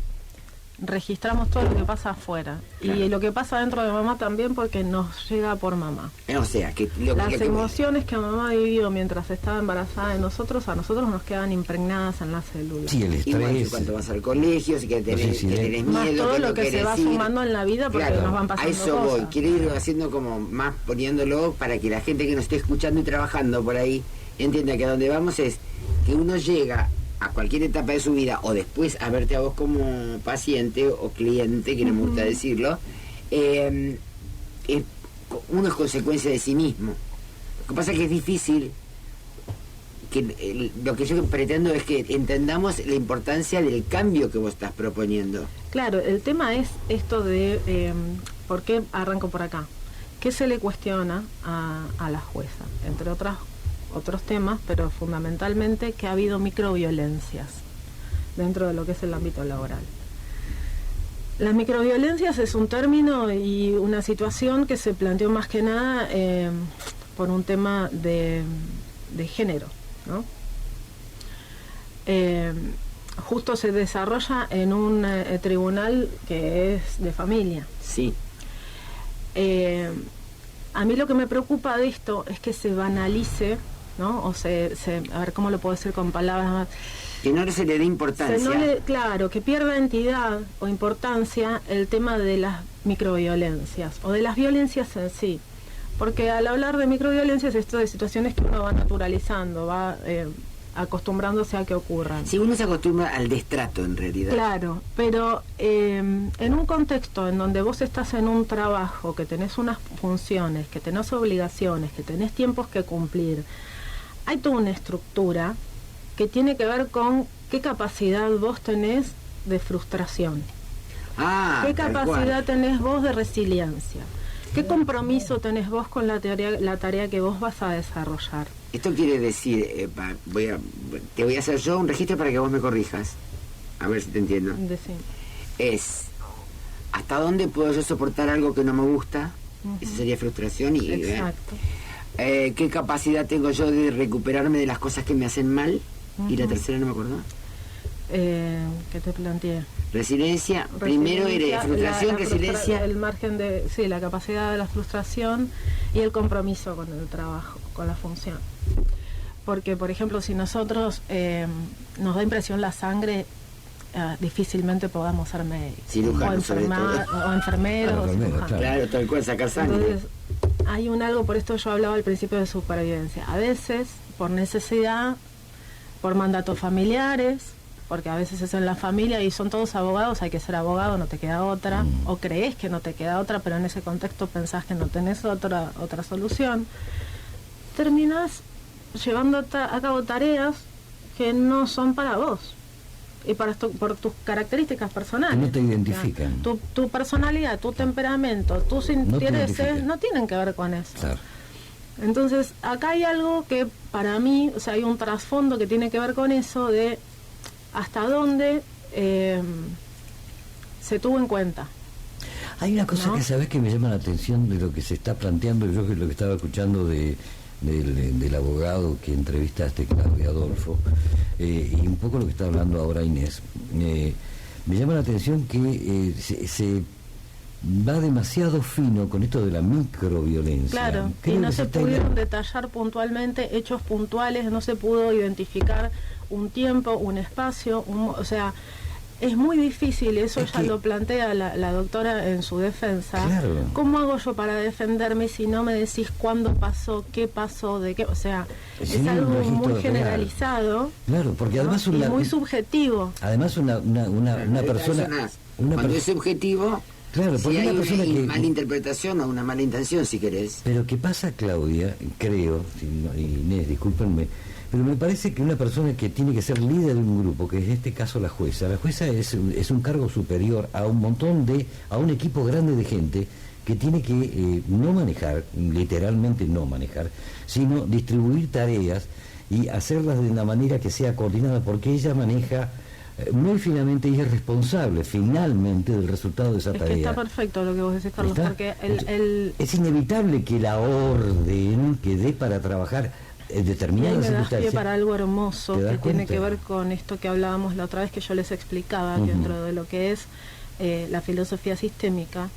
registramos todo lo que pasa afuera, claro. Y lo que pasa dentro de mamá también, porque nos llega por mamá. O sea, que las emociones que mamá vivió mientras estaba embarazada de nosotros, a nosotros nos quedan impregnadas en las células. Sí, el estrés. Igual cuando vas al colegio, si que tenés miedo, más todo lo que se va sumando en la vida, porque claro, nos van pasando cosas. A eso voy, quiero ir haciendo como más, poniéndolo para que la gente que nos esté escuchando y trabajando por ahí entienda que a donde vamos es que uno llega a cualquier etapa de su vida, o después a verte a vos como paciente o cliente, que no me gusta decirlo, uno es consecuencia de sí mismo. Lo que pasa es que es difícil, lo que yo pretendo es que entendamos la importancia del cambio que vos estás proponiendo. Claro, el tema es esto de, ¿por qué arranco por acá? ¿Qué se le cuestiona a la jueza? Entre otros temas, pero fundamentalmente que ha habido microviolencias dentro de lo que es el ámbito laboral. Las microviolencias es un término y una situación que se planteó más que nada por un tema de género, ¿no? Justo se desarrolla en un tribunal que es de familia. Sí. A mí lo que me preocupa de esto es que se banalice, ¿no? O a ver cómo lo puedo decir con palabras más. Que no se le dé importancia. Claro, que pierda entidad o importancia el tema de las microviolencias o de las violencias en sí. Porque al hablar de microviolencias, esto de situaciones que uno va naturalizando, va acostumbrándose a que ocurran. Si uno se acostumbra al destrato en realidad. Claro, pero en un contexto en donde vos estás en un trabajo, que tenés unas funciones, que tenés obligaciones, que tenés tiempos que cumplir, hay toda una estructura que tiene que ver con qué capacidad vos tenés de frustración, qué capacidad tenés vos de resiliencia, qué compromiso tenés vos con la tarea que vos vas a desarrollar. Esto quiere decir, te voy a hacer yo un registro para que vos me corrijas, a ver si te entiendo. Decime. Es, ¿hasta dónde puedo yo soportar algo que no me gusta? Esa sería frustración. Y exacto. ¿Qué capacidad tengo yo de recuperarme de las cosas que me hacen mal? Y la tercera no me acuerdo. que te planteé. Resiliencia, primero era frustración, resiliencia. El margen de, sí, la capacidad de la frustración y el compromiso con el trabajo, con la función. Porque, por ejemplo, si nosotros nos da impresión la sangre, difícilmente podamos ser médicos. Cirujanos, o enfermeros. Claro, tal cual, sacar sangre. Entonces, hay algo, por esto yo hablaba al principio de supervivencia. A veces, por necesidad, por mandatos familiares, porque a veces es en la familia y son todos abogados, hay que ser abogado, no te queda otra, o crees que no te queda otra, pero en ese contexto pensás que no tenés otra solución. Terminás llevando a cabo tareas que no son para vos y por tus características personales. Que no te identifican. Tu personalidad, tu temperamento, tus intereses no tienen que ver con eso. Claro. Entonces, acá hay algo que para mí, o sea, hay un trasfondo que tiene que ver con eso de hasta dónde se tuvo en cuenta. Hay una cosa que sabes que me llama la atención de lo que se está planteando, yo que lo que estaba escuchando del abogado que entrevistaste, Claudia Adolfo, y un poco lo que está hablando ahora Inés. Me llama la atención que se va demasiado fino con esto de la microviolencia. Claro, y no se pudieron detallar puntualmente hechos puntuales, no se pudo identificar un tiempo, un espacio, o sea, es muy difícil, eso ya lo plantea la doctora en su defensa. Claro. ¿Cómo hago yo para defenderme si no me decís cuándo pasó, qué pasó, de qué? O sea, sí, es algo muy generalizado. Claro, porque además y muy subjetivo. Además una persona... Cuando es subjetivo... Claro, porque si hay una persona una que... mala interpretación o una mala intención, si querés. Pero ¿qué pasa, Claudia? Creo, Inés, discúlpenme, pero me parece que una persona que tiene que ser líder de un grupo, que es en este caso la jueza es un cargo superior a un equipo grande de gente que tiene que no manejar, literalmente no manejar, sino distribuir tareas y hacerlas de una manera que sea coordinada, porque ella maneja muy finamente y es responsable finalmente del resultado de esa tarea. Que está perfecto lo que vos decís, Carlos, porque es inevitable que la orden que dé para trabajar determinadas circunstancias. Para algo hermoso que tiene que ver con esto que hablábamos la otra vez, que yo les explicaba, que dentro de lo que es la filosofía sistémica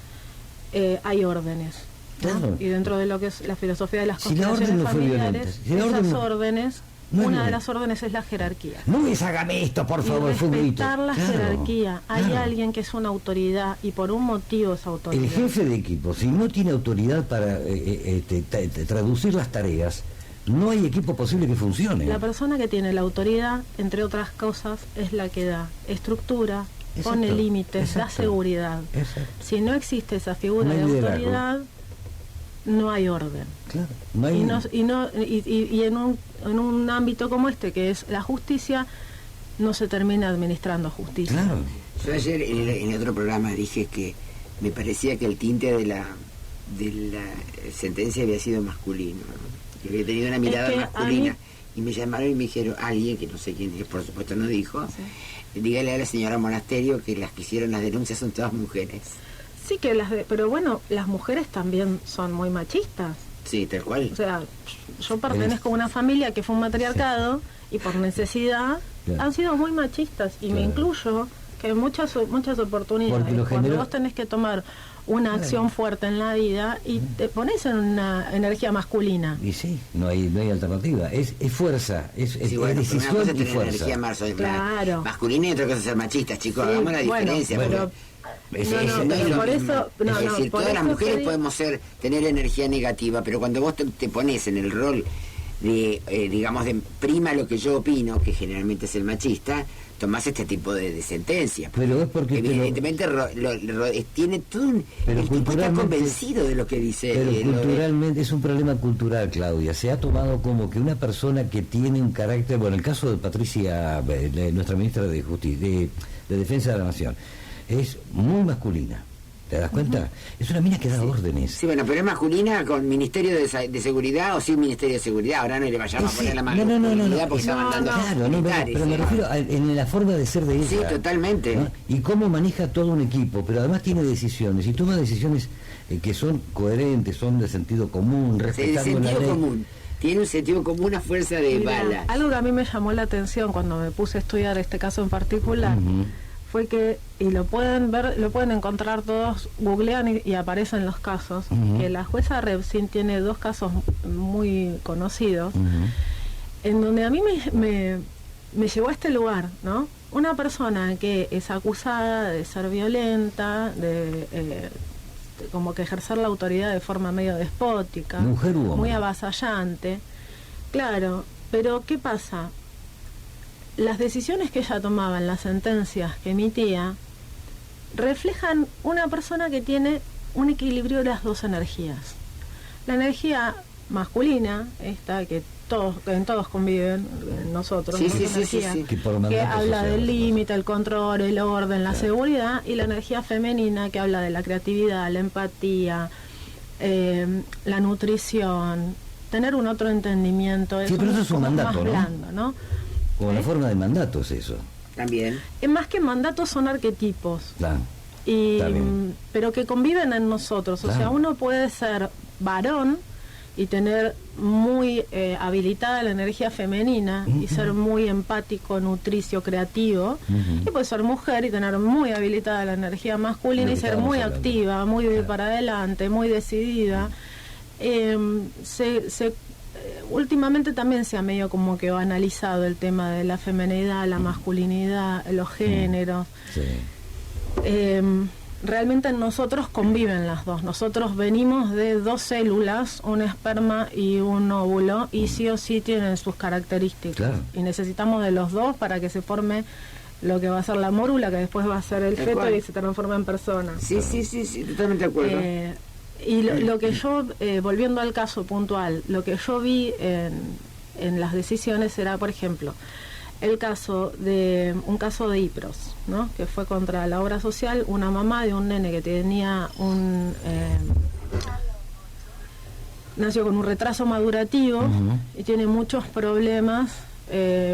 hay órdenes, ¿no? Claro. Y dentro de lo que es la filosofía de las constelaciones familiares, esas órdenes, una de las órdenes es la jerarquía. No les hágame esto, por favor, respetar la jerarquía. Hay alguien que es una autoridad y por un motivo es autoridad. El jefe de equipo, si no tiene autoridad para traducir las tareas, no hay equipo posible que funcione. La persona que tiene la autoridad, entre otras cosas, es la que da estructura, pone límites, da seguridad. Exacto. Si no existe esa figura de autoridad, no hay orden. Claro, no hay... Y en un ámbito como este, que es la justicia, no se termina administrando justicia. Claro. Yo ayer en otro programa dije que me parecía que el tinte de la sentencia había sido masculino, ¿no? Que había tenido una mirada masculina. Y me llamaron y me dijeron, alguien, que no sé quién es, por supuesto no dijo, dígale a la señora Monasterio que las que hicieron las denuncias son todas mujeres. Sí, pero bueno, las mujeres también son muy machistas. Sí, tal cual. O sea, yo pertenezco a una familia que fue un matriarcado y por necesidad han sido muy machistas, y me incluyo, que hay muchas oportunidades cuando vos tenés que tomar una acción fuerte en la vida y te pones en una energía masculina. Y sí, no hay alternativa, es fuerza, es decisión una cosa y fuerza. Energía masculina y otra cosa es ser machistas, chicos, sí, hagamos la diferencia. Pero por eso, es decir, todas las mujeres podemos tener energía negativa, pero cuando vos te pones en el rol de, digamos, de prima lo que yo opino, que generalmente es el machista, tomás este tipo de sentencia. Pero es porque evidentemente tiene todo un... El tipo está convencido de lo que dice. Pero culturalmente es un problema cultural, Claudia. Se ha tomado como que una persona que tiene un carácter... Bueno, el caso de Patricia, nuestra ministra de Justicia, de Defensa de la Nación, es muy masculina. ¿Te das cuenta? Es una mina que da órdenes. Sí, bueno, pero es masculina con Ministerio de Seguridad o sin Ministerio de Seguridad. Ahora no le vayamos a poner la mano. No, porque está mandando. Claro, pero me refiero en la forma de ser de ella. Sí, totalmente. ¿No? Y cómo maneja todo un equipo, pero además tiene decisiones. Y toma decisiones que son coherentes, son de sentido común, respetando la ley. Común. Tiene un sentido como una fuerza de balas. Algo que a mí me llamó la atención cuando me puse a estudiar este caso en particular fue que, y lo pueden ver, lo pueden encontrar todos, googlean y aparecen los casos, que la jueza Revsine tiene 2 casos muy conocidos, en donde a mí me llevó a este lugar, ¿no? Una persona que es acusada de ser violenta, de como que ejercer la autoridad de forma medio despótica, mujer u hombre, muy avasallante, claro, pero ¿qué pasa? Las decisiones que ella tomaba en las sentencias que emitía reflejan una persona que tiene un equilibrio de las 2 energías. La energía masculina, esta que en todos conviven nosotros, que habla del límite, el control, el orden, la seguridad, y la energía femenina que habla de la creatividad, la empatía, la nutrición, tener un otro entendimiento. Sí, pero eso es un mandato, más blando, ¿no? Como la forma de mandatos, eso. También. Más que mandatos son arquetipos. Claro. Pero que conviven en nosotros. O sea, uno puede ser varón y tener muy habilitada la energía femenina y ser muy empático, nutricio, creativo, y puede ser mujer y tener muy habilitada la energía masculina y ser muy activa, muy para adelante, muy decidida. Últimamente también se ha medio como que analizado el tema de la feminidad, la masculinidad, los géneros. Realmente en nosotros conviven las 2. Nosotros venimos de 2 células, un esperma y un óvulo, y sí o sí tienen sus características. Claro. Y necesitamos de los 2 para que se forme lo que va a ser la mórula, que después va a ser el feto y se transforma en persona. Sí, totalmente de acuerdo. Y lo que yo, volviendo al caso puntual, lo que yo vi en las decisiones era, por ejemplo, un caso de IPROS, ¿no? Que fue contra la obra social, una mamá de un nene que tenía nació con un retraso madurativo y tiene muchos problemas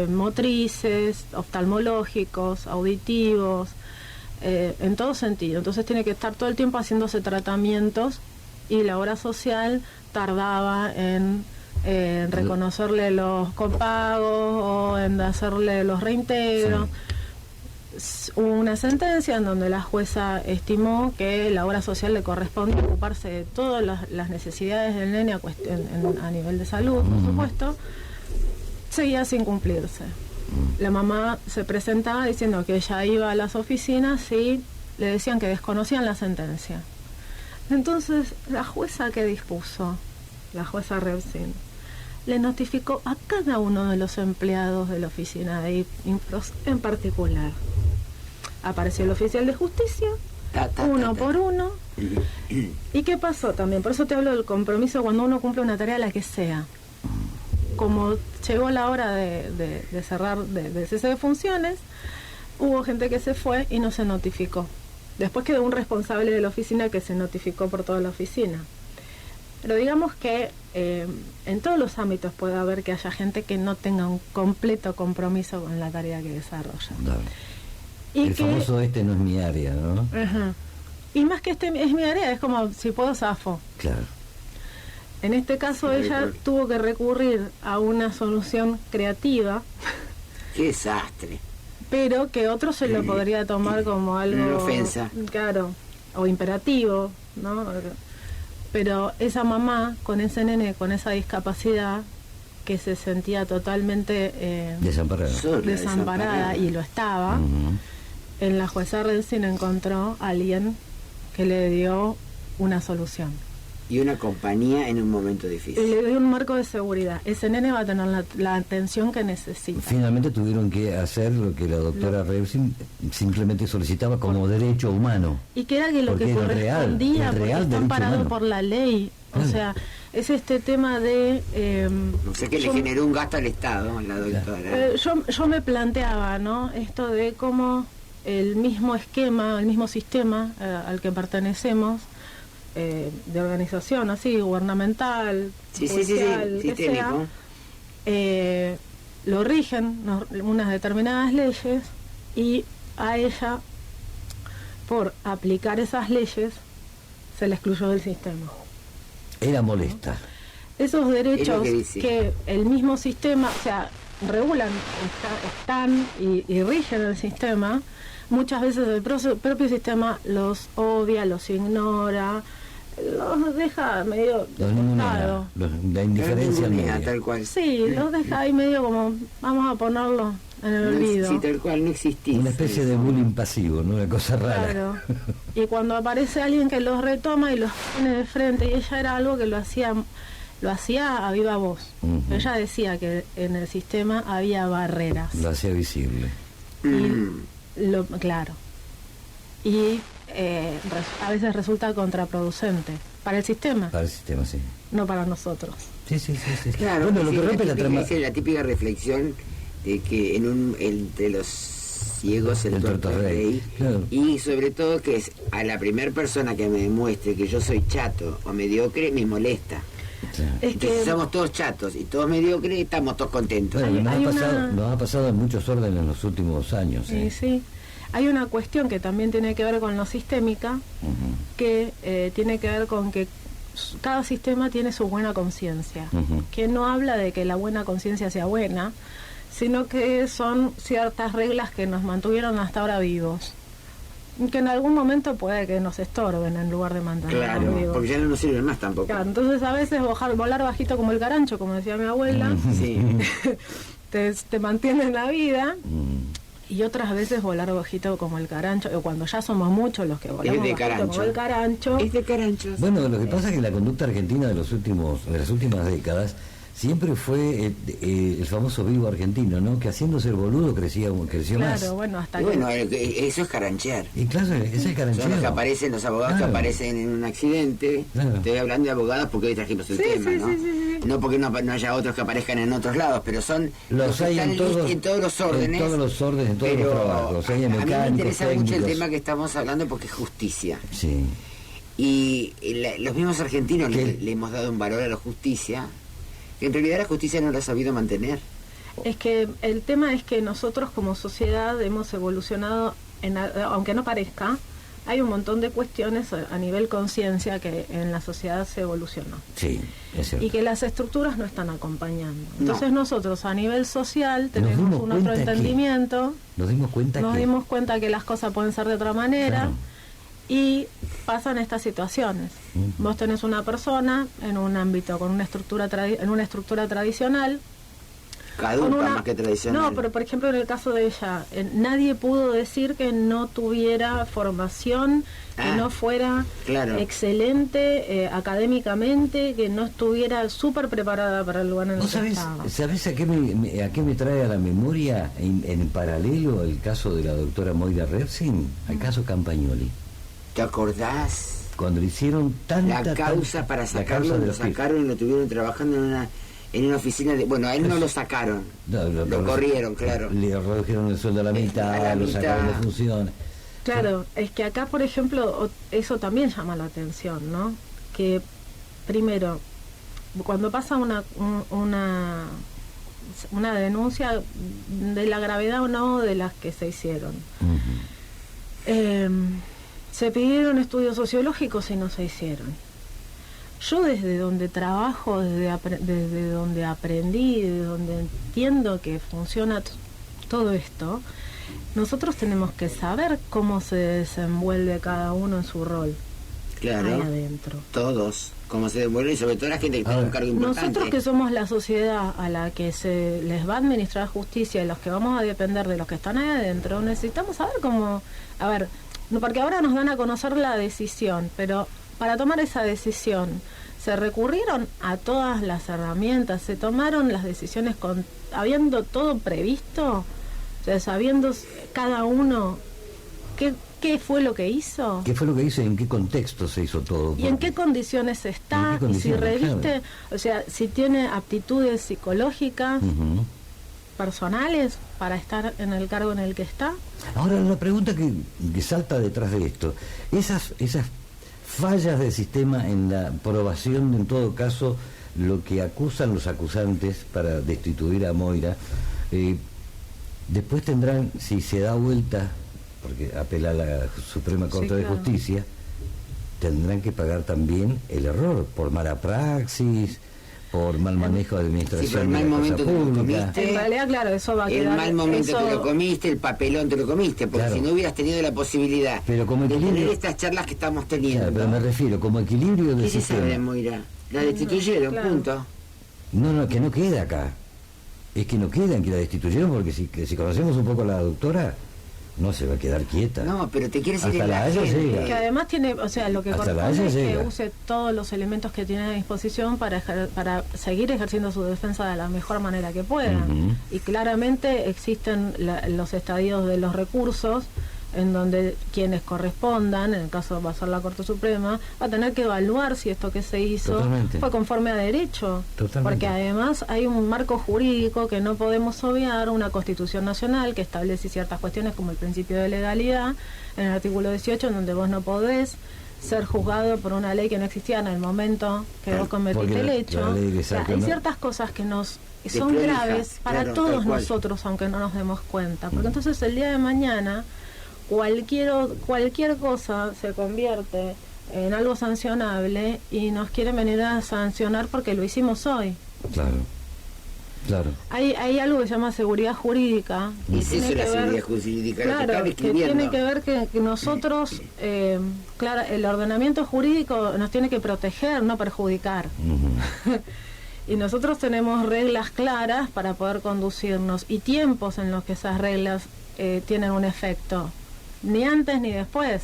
motrices, oftalmológicos, auditivos, en todo sentido. Entonces tiene que estar todo el tiempo haciéndose tratamientos y la obra social tardaba en reconocerle los copagos o en hacerle los reintegros. Hubo una sentencia en donde la jueza estimó que la obra social le corresponde ocuparse de todas las necesidades del nene a nivel de salud, por supuesto. Seguía sin cumplirse. La mamá se presentaba diciendo que ella iba a las oficinas y le decían que desconocían la sentencia. Entonces, la jueza que dispuso, la jueza Revsine, le notificó a cada uno de los empleados de la oficina de IPROS en particular. Apareció el oficial de justicia, uno por uno. ¿Y qué pasó también? Por eso te hablo del compromiso cuando uno cumple una tarea, la que sea. Como llegó la hora de cerrar, de cese de funciones, hubo gente que se fue y no se notificó. Después quedó un responsable de la oficina que se notificó por toda la oficina. Pero digamos que en todos los ámbitos puede haber que haya gente que no tenga un completo compromiso con la tarea que desarrolla. Claro. Y el famoso no es mi área, ¿no? Y más que es mi área, es como si puedo zafo. Claro. En este caso ella tuvo que recurrir a una solución creativa. ¡Qué desastre! Pero que otro se lo podría tomar como algo... Una ofensa. Claro, o imperativo, ¿no? Pero esa mamá, con ese nene, con esa discapacidad, que se sentía totalmente desamparada, y lo estaba, en la jueza Revsine encontró a alguien que le dio una solución. Y una compañía en un momento difícil. Le dio un marco de seguridad. Ese nene va a tener la atención que necesita. Finalmente tuvieron que hacer lo que la doctora Revsine simplemente solicitaba como derecho humano. Y que era que lo que correspondía, porque está amparado por la ley. O sea, es este tema de... o sea que le generó un gasto al Estado, la doctora. Yo me planteaba, ¿no? Esto de cómo el mismo esquema, el mismo sistema al que pertenecemos, de organización así, gubernamental, policial, que sea, lo rigen unas determinadas leyes, y a ella, por aplicar esas leyes, se la excluyó del sistema. Era molesta. esos derechos que que el mismo sistema, o sea, regulan, están y rigen el sistema, muchas veces el propio sistema los odia, los ignora, los deja medio la indiferencia al medio. Tal cual. Sí, los deja ahí medio como, vamos a ponerlo en el olvido. Sí, tal cual, no existía. Una especie de bullying pasivo, ¿no? Una cosa rara. Claro. Y cuando aparece alguien que los retoma y los pone de frente, y ella era algo que lo hacía a viva voz. Ella decía que en el sistema había barreras. Lo hacía visible. Claro. Y a veces resulta contraproducente para el sistema. Para el sistema, sí. No para nosotros. Sí. Claro, bueno, lo que rompe la trama... Es la típica reflexión de que entre los ciegos el tuerto es rey. Claro. Y sobre todo que es a la primera persona que me demuestre que yo soy chato o mediocre, me molesta. Claro. Entonces, si somos todos chatos y todos mediocres, estamos todos contentos. Bueno, nos ha pasado en muchos órdenes en los últimos años. Sí. Hay una cuestión que también tiene que ver con lo sistémica, que tiene que ver con que cada sistema tiene su buena conciencia, que no habla de que la buena conciencia sea buena, sino que son ciertas reglas que nos mantuvieron hasta ahora vivos, que en algún momento puede que nos estorben en lugar de mantenernos vivos. Porque ya no nos sirven más tampoco. Claro, entonces a veces volar bajito como el carancho, como decía mi abuela, te mantiene en la vida. Y otras veces volar bajito como el carancho, o cuando ya somos muchos los que volamos bajito como el carancho. Es de carancho. Bueno, lo que pasa es que la conducta argentina de las últimas décadas siempre fue el famoso vivo argentino, ¿no? Que haciéndose el boludo creció más. Claro, bueno, hasta bueno, eso es caranchear. Y claro, es el carancheo. Son los que aparecen, los abogados que aparecen en un accidente. Claro. Estoy hablando de abogados porque hoy trajimos el tema, ¿no? Sí. No porque no haya otros que aparezcan en otros lados, pero son los hay en todos los órdenes. En todos los órdenes, en todos los trabajos. Hay mecánicos, a mí me interesa técnicos. mucho el tema que estamos hablando porque es justicia. Sí. Y los mismos argentinos le hemos dado un valor a la justicia, que en realidad la justicia no la ha sabido mantener. Es que el tema es que nosotros como sociedad hemos evolucionado, aunque no parezca, hay un montón de cuestiones a nivel conciencia que en la sociedad se evolucionó. Sí, es cierto. Y que las estructuras no están acompañando. Entonces nosotros a nivel social tenemos un otro entendimiento. Nos dimos cuenta que las cosas pueden ser de otra manera. Claro. Y pasan estas situaciones. Vos tenés una persona en un ámbito con una estructura tradicional. Caduca más que tradicional. No, pero por ejemplo en el caso de ella, nadie pudo decir que no tuviera formación, que no fuera excelente académicamente, que no estuviera súper preparada para el lugar en el que estaba. ¿Sabés a qué me trae a la memoria en paralelo el caso de la doctora Moira Repsin? Al caso Campagnoli. ¿Te acordás? Cuando le hicieron la causa para sacarlo, lo sacaron y lo tuvieron trabajando en una oficina de... Bueno, a él no lo sacaron, lo corrieron, claro. Le redujeron el sueldo a la mitad, lo sacaron de funciones. Claro, es que acá, por ejemplo, eso también llama la atención, ¿no? Que, primero, cuando pasa una denuncia de la gravedad o no de las que se hicieron, se pidieron estudios sociológicos y no se hicieron. Yo desde donde trabajo, desde donde aprendí, desde donde entiendo que funciona todo esto, nosotros tenemos que saber cómo se desenvuelve cada uno en su rol. Claro, ahí adentro. Todos, cómo se desenvuelve y sobre todo la gente que tiene un cargo importante. Nosotros que somos la sociedad a la que se les va a administrar justicia y los que vamos a depender de los que están ahí adentro, necesitamos saber cómo... A ver, porque ahora nos dan a conocer la decisión, pero para tomar esa decisión se recurrieron a todas las herramientas, se tomaron las decisiones habiendo todo previsto, o sea, sabiendo cada uno qué fue lo que hizo. ¿Qué fue lo que hizo y en qué contexto se hizo todo? Y en qué condiciones está, y si reviste, o sea, si tiene aptitudes psicológicas, personales, para estar en el cargo en el que está. Ahora, la pregunta que salta detrás de esto, esas fallas del sistema en la aprobación, en todo caso, lo que acusan los acusantes para destituir a Moira, después tendrán, si se da vuelta, porque apela a la Suprema Corte de Justicia, tendrán que pagar también el error por mala praxis, por mal manejo de administración. Sí, por el mal momento te lo comiste. En realidad, claro, eso va a quedar... El mal momento te lo comiste, el papelón te lo comiste, porque si no hubieras tenido la posibilidad de tener estas charlas que estamos teniendo. Claro, pero me refiero, como equilibrio del sistema. ¿Qué se sabe, Moira? La destituyeron, punto. No, que no queda acá. Es que no quedan, que la destituyeron, porque si conocemos un poco a la doctora, no se va a quedar quieta. No, pero te quieres ir hasta en la gente. llega. Que además tiene, o sea, lo que hasta corresponde es que llega. use todos los elementos que tiene a disposición para seguir ejerciendo su defensa de la mejor manera que pueda. Y claramente existen los estadios de los recursos, en donde quienes correspondan, en el caso va a ser la Corte Suprema, va a tener que evaluar si esto que se hizo fue conforme a derecho. Porque además hay un marco jurídico que no podemos obviar, una Constitución Nacional que establece ciertas cuestiones como el principio de legalidad, en el artículo 18, en donde vos no podés ser juzgado por una ley que no existía en el momento que vos cometiste el hecho. Hay ciertas cosas que son graves para todos nosotros, aunque no nos demos cuenta. Porque entonces el día de mañana cualquier cosa se convierte en algo sancionable y nos quieren venir a sancionar porque lo hicimos hoy. Claro. Hay algo que se llama seguridad jurídica. Y es eso la seguridad jurídica. Claro, que tiene que ver que nosotros, claro, el ordenamiento jurídico nos tiene que proteger, no perjudicar. Y nosotros tenemos reglas claras para poder conducirnos y tiempos en los que esas reglas tienen un efecto. Ni antes ni después.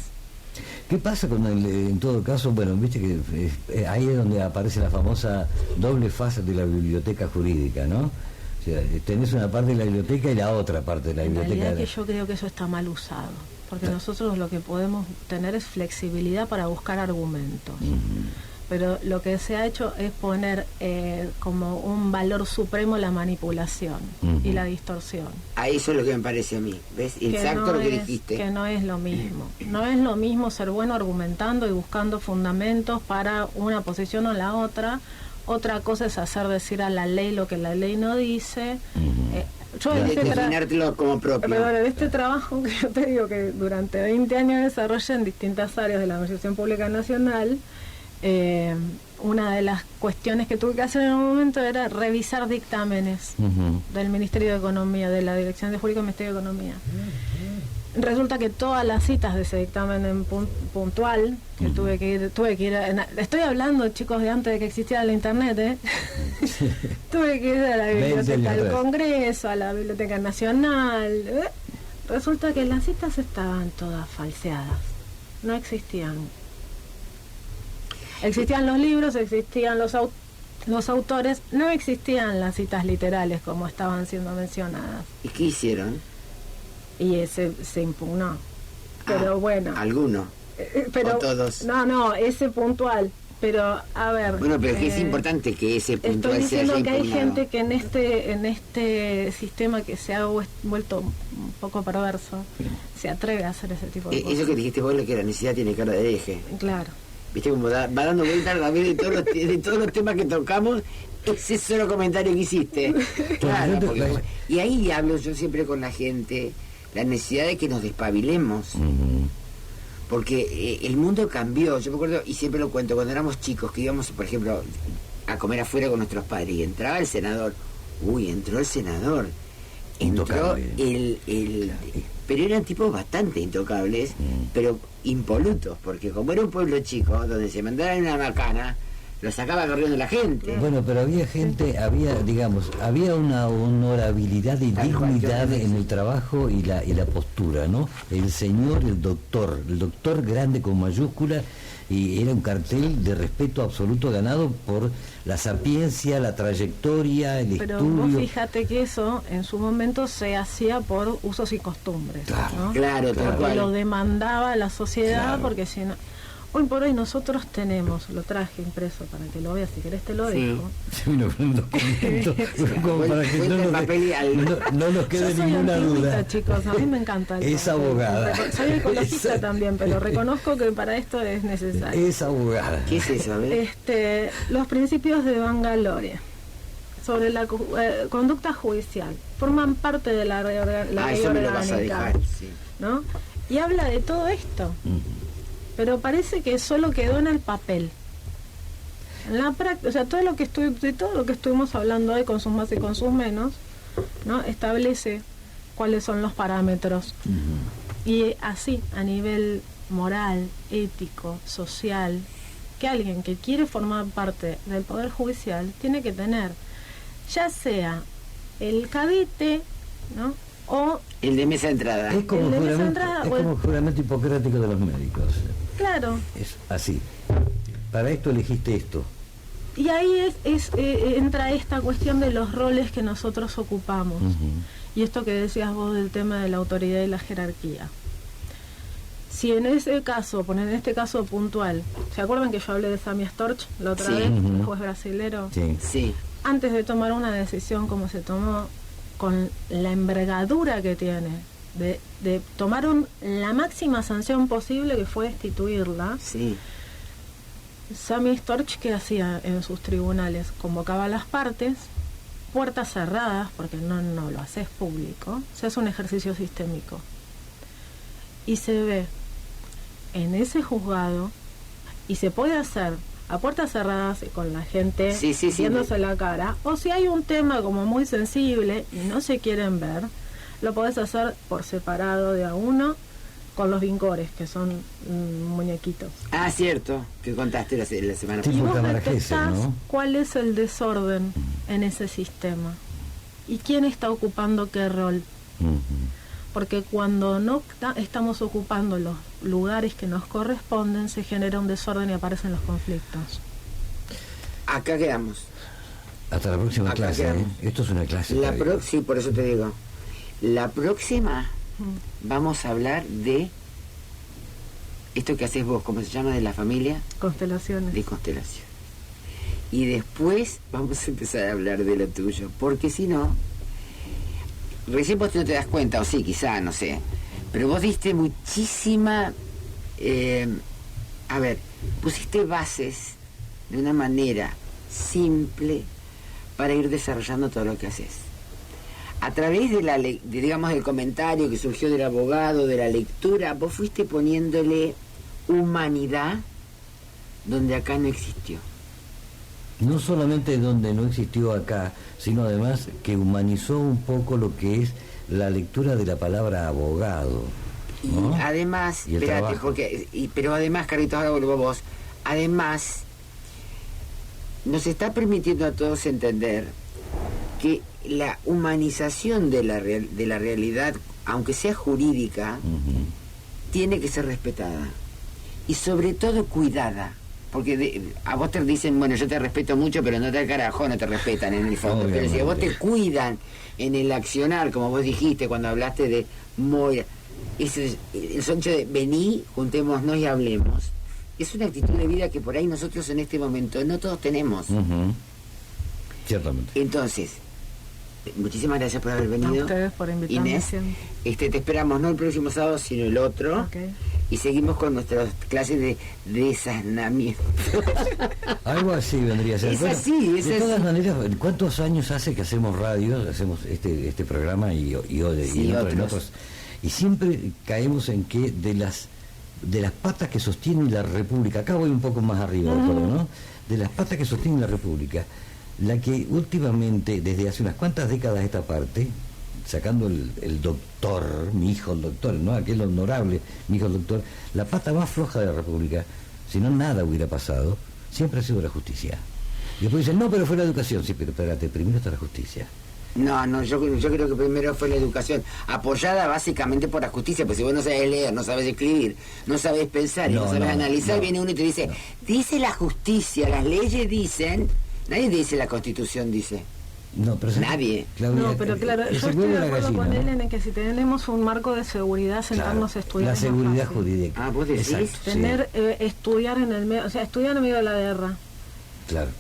¿Qué pasa con en todo caso? Bueno, viste que ahí es donde aparece la famosa doble faz de la biblioteca jurídica, ¿no? O sea, tenés una parte de la biblioteca y la otra parte de la biblioteca. En realidad que yo creo que eso está mal usado, porque nosotros lo que podemos tener es flexibilidad para buscar argumentos. Pero lo que se ha hecho es poner como un valor supremo la manipulación y la distorsión. A eso es lo que me parece a mí, ¿ves? Exacto lo que dijiste. Que no es lo mismo. No es lo mismo ser bueno argumentando y buscando fundamentos para una posición o la otra. Otra cosa es hacer decir a la ley lo que la ley no dice. Yo definírtelo como propio. Pero en este trabajo que yo te digo que durante 20 años desarrollé en distintas áreas de la Administración Pública Nacional, una de las cuestiones que tuve que hacer en un momento era revisar dictámenes del Ministerio de Economía, de la Dirección de Jurídico del Ministerio de Economía. Resulta que todas las citas de ese dictamen puntual, que tuve que ir estoy hablando, chicos, de antes de que existiera la internet, tuve que ir a la Biblioteca del Congreso, a la Biblioteca Nacional. Resulta que las citas estaban todas falseadas, no existían. Existían los libros, existían los autores, no existían las citas literales como estaban siendo mencionadas. ¿Y qué hicieron? Y ese se impugnó. Pero bueno. ¿Alguno? Pero, ¿o todos? No, ese puntual. Pero, a ver... Bueno, pero es importante que ese puntual sea sea impugnado. Estoy diciendo que hay gente que en este sistema que se ha vuelto un poco perverso, se atreve a hacer ese tipo de cosas. Eso que dijiste vos, lo que la necesidad tiene cara de eje. Claro. Viste como va dando vueltas de todos los temas que tocamos, ese solo comentario que hiciste. Claro, y ahí hablo yo siempre con la gente, la necesidad de que nos despabilemos. Porque el mundo cambió. Yo me acuerdo, y siempre lo cuento, cuando éramos chicos, que íbamos, por ejemplo, a comer afuera con nuestros padres, y entraba el senador. Entró el senador. Entró pero eran tipos bastante intocables, pero impolutos, porque como era un pueblo chico, donde se mandaran una macana, lo sacaba corriendo la gente. Bueno, pero había gente, había una honorabilidad y dignidad en el trabajo y la postura, ¿no? El doctor grande con mayúscula, y era un cartel de respeto absoluto ganado por la sapiencia, la trayectoria, el estudio. Pero vos fíjate que eso en su momento se hacía por usos y costumbres. Claro, porque lo demandaba la sociedad, porque si no... Hoy por hoy nosotros tenemos, lo traje impreso para que lo veas, si querés te lo dejo. Como para que no nos quede ninguna duda. Chicos, a mí me encanta. Es abogada. Soy ecologista también, pero reconozco que para esto es necesario. Es abogada. ¿Qué es eso? A ver. Los principios de Bangalore sobre la conducta judicial forman parte de la ley orgánica, ¿no? Y habla de todo esto. Pero parece que solo quedó en el papel. En la práctica, o sea, todo lo que estuvimos hablando hoy, con sus más y con sus menos, ¿no? Establece cuáles son los parámetros. Y así, a nivel moral, ético, social, que alguien que quiere formar parte del Poder Judicial tiene que tener, ya sea el cadete, ¿no? O el de mesa de entrada. Es como el juramento hipocrático de los médicos. Claro. Es así. Para esto elegiste esto. Y ahí entra esta cuestión de los roles que nosotros ocupamos. Y esto que decías vos del tema de la autoridad y la jerarquía. Si en ese caso, en este caso puntual, ¿se acuerdan que yo hablé de Sami Storch la otra vez, el juez brasilero? Sí. Antes de tomar una decisión como se tomó, con la envergadura que tiene, de tomar la máxima sanción posible, que fue destituirla. Sí. Sami Storch, ¿qué hacía en sus tribunales? Convocaba a las partes, puertas cerradas, porque no lo haces público, se hace un ejercicio sistémico. Y se ve en ese juzgado, y se puede hacer a puertas cerradas y con la gente viéndose la cara, o si hay un tema como muy sensible y no se quieren ver, lo podés hacer por separado de a uno, con los vincores, que son muñequitos. Ah, cierto, que contaste la semana pasada. Y vos detectás, ¿no?, cuál es el desorden en ese sistema y quién está ocupando qué rol. Porque cuando no estamos ocupando los lugares que nos corresponden, se genera un desorden y aparecen los conflictos. Acá quedamos. Hasta la próxima clase. Esto es una clase. Sí, por eso te digo. La próxima vamos a hablar de esto que haces vos, ¿cómo se llama? De la familia. Constelaciones. De constelación. Y después vamos a empezar a hablar de lo tuyo, porque si no, recién vos no te das cuenta, o sí, quizá, no sé, pero vos diste muchísima, pusiste bases de una manera simple para ir desarrollando todo lo que haces. A través digamos, del comentario que surgió del abogado, de la lectura, vos fuiste poniéndole humanidad donde acá no existió. No solamente donde no existió acá, sino además que humanizó un poco lo que es la lectura de la palabra abogado, ¿no? Y además, pero además, Carlitos, ahora vuelvo a vos, además nos está permitiendo a todos entender que la humanización de la realidad, aunque sea jurídica, tiene que ser respetada y sobre todo cuidada. Porque a vos te dicen, bueno, yo te respeto mucho, pero no te carajo, no te respetan en el fondo. Obviamente. Pero si a vos te cuidan en el accionar, como vos dijiste cuando hablaste de Moira, el soncho de vení, juntémonos y hablemos, es una actitud de vida que por ahí nosotros en este momento no todos tenemos. Ciertamente. Entonces, muchísimas gracias por haber venido. A ustedes por invitarme. Inés, te esperamos no el próximo sábado, sino el otro. Okay. Y seguimos con nuestras clases de desasnamiento. Algo así vendría a ser. Es así, es de así. todas maneras, ¿cuántos años hace que hacemos radio, hacemos este programa y otros? Y siempre caemos en que de las patas que sostienen la República, acá voy un poco más arriba, ¿no? De las patas que sostienen la República, la que últimamente, desde hace unas cuantas décadas a esta parte, sacando el doctor, mi hijo el doctor, ¿no? Aquel honorable, mi hijo el doctor, la pata más floja de la República, si no nada hubiera pasado, siempre ha sido la justicia. Y después dicen, no, pero fue la educación. Sí, pero espérate, primero está la justicia. No, yo creo que primero fue la educación, apoyada básicamente por la justicia, pues si vos no sabés leer, no sabés escribir, no sabés pensar y no sabés analizar, viene uno y te dice, dice la justicia, las leyes dicen, nadie dice la Constitución, dice. No, pero nadie. Claudia, no, pero claro, yo estoy de acuerdo con él en que si tenemos un marco de seguridad, sentarnos a estudiar. La seguridad jurídica. Ah, vos decís. Exacto, estudiar en el medio, o sea, estudiar en medio de la guerra. Claro.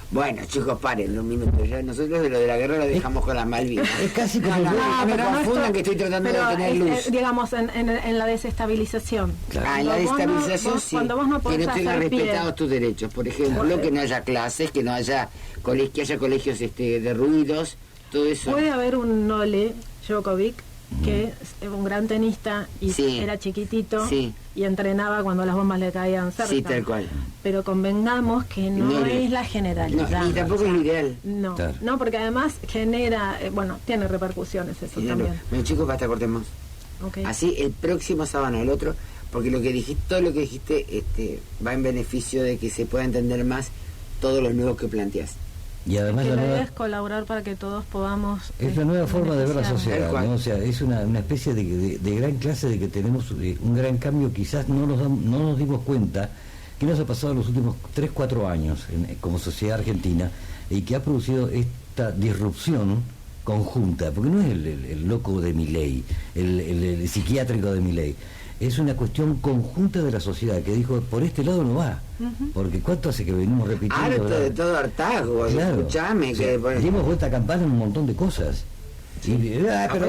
Bueno, chicos, paren un minuto. Ya nosotros de lo de la guerra lo dejamos con las Malvinas. Es casi como no me confundan que estoy tratando de tener luz. Digamos, en la desestabilización. Claro. En la desestabilización sí. Cuando vos no podés que no tengan respetados tus derechos. Por ejemplo, claro, que no haya clases, que no haya colegios de ruidos, todo eso. Puede haber un Nole Djokovic que es un gran tenista y era chiquitito y entrenaba cuando las bombas le caían cerca. Sí, tal cual. Pero convengamos que no es la generalidad. Y tampoco es lo ideal. No, claro. No, porque además genera, tiene repercusiones eso también. Bueno, chicos, basta, cortemos. Okay. Así el próximo sábado, el otro, porque lo que dijiste, todo lo que dijiste va en beneficio de que se pueda entender más todo lo nuevo que planteas. Y además la idea es colaborar para que todos podamos... Es la nueva forma de ver la sociedad, ¿no? O sea, es una especie de gran clase de que tenemos un gran cambio, quizás no nos dimos cuenta que nos ha pasado en los últimos 3-4 años como sociedad argentina y que ha producido esta disrupción conjunta, porque no es el loco de Milei, el psiquiátrico de Milei, es una cuestión conjunta de la sociedad que dijo, por este lado no va, porque cuánto hace que venimos repitiendo. Harto de todo hartazgo, claro. Escuchame. Dimos vuelta a campana en un montón de cosas. Sí. Pero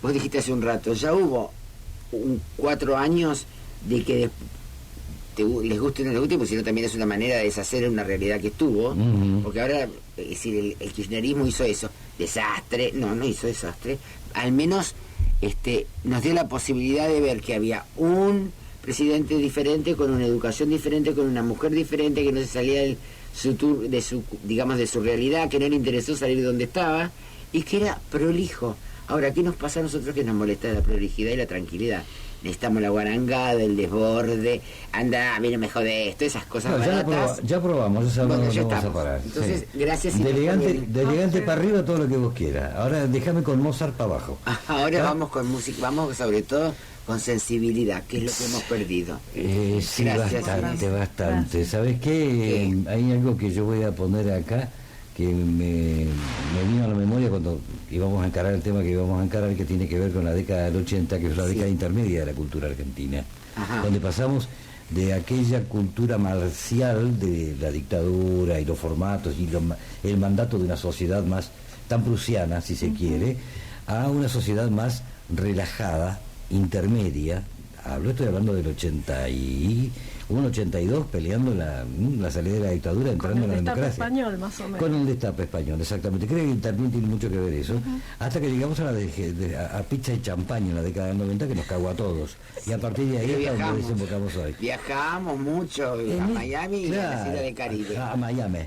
vos dijiste hace un rato, ya hubo 4 años de que les guste o no les guste, pues si no también es una manera de deshacer una realidad que estuvo, porque ahora, es decir, el kirchnerismo hizo eso, desastre, no hizo desastre, al menos nos dio la posibilidad de ver que había un presidente diferente, con una educación diferente, con una mujer diferente, que no se salía de su realidad, que no le interesó salir de donde estaba, y que era prolijo. Ahora, ¿qué nos pasa a nosotros que nos molesta la prolijidad y la tranquilidad? Necesitamos la guarangada, el desborde, anda, a mí no me jode esto, esas cosas baratas. Ya probamos, ya sabemos dónde vamos a parar. Entonces, gracias. De elegante para arriba todo lo que vos quieras. Ahora déjame con Mozart para abajo. Ahora vamos con música, vamos sobre todo con sensibilidad, que es lo que hemos perdido. Sí, gracias, bastante. ¿Sabes qué? Hay algo que yo voy a poner acá que me vino a la memoria cuando íbamos a encarar el tema que íbamos a encarar, que tiene que ver con la década del 80, que es la década intermedia de la cultura argentina, donde pasamos de aquella cultura marcial de la dictadura y los formatos y el mandato de una sociedad más tan prusiana, si se quiere, a una sociedad más relajada, intermedia. Estoy hablando del 82, peleando la salida de la dictadura, entrando en la democracia. Con el destape español, más o menos. Con el destape español, exactamente. Creo que también tiene mucho que ver eso. Hasta que llegamos a pizza y champaña en la década del 90, que nos cagó a todos. Y a partir de ahí es donde desembocamos hoy. Viajamos mucho a Miami y a las Islas del Caribe. A Miami.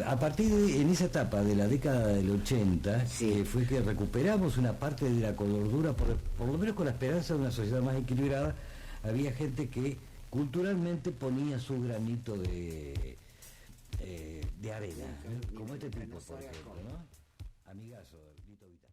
A partir de en esa etapa de la década del 80, fue que recuperamos una parte de la cordura, por lo menos con la esperanza de una sociedad más equilibrada. Había gente que culturalmente ponía su granito de arena, como este tipo, por ejemplo, ¿no? Amigazo, Lito Vitale.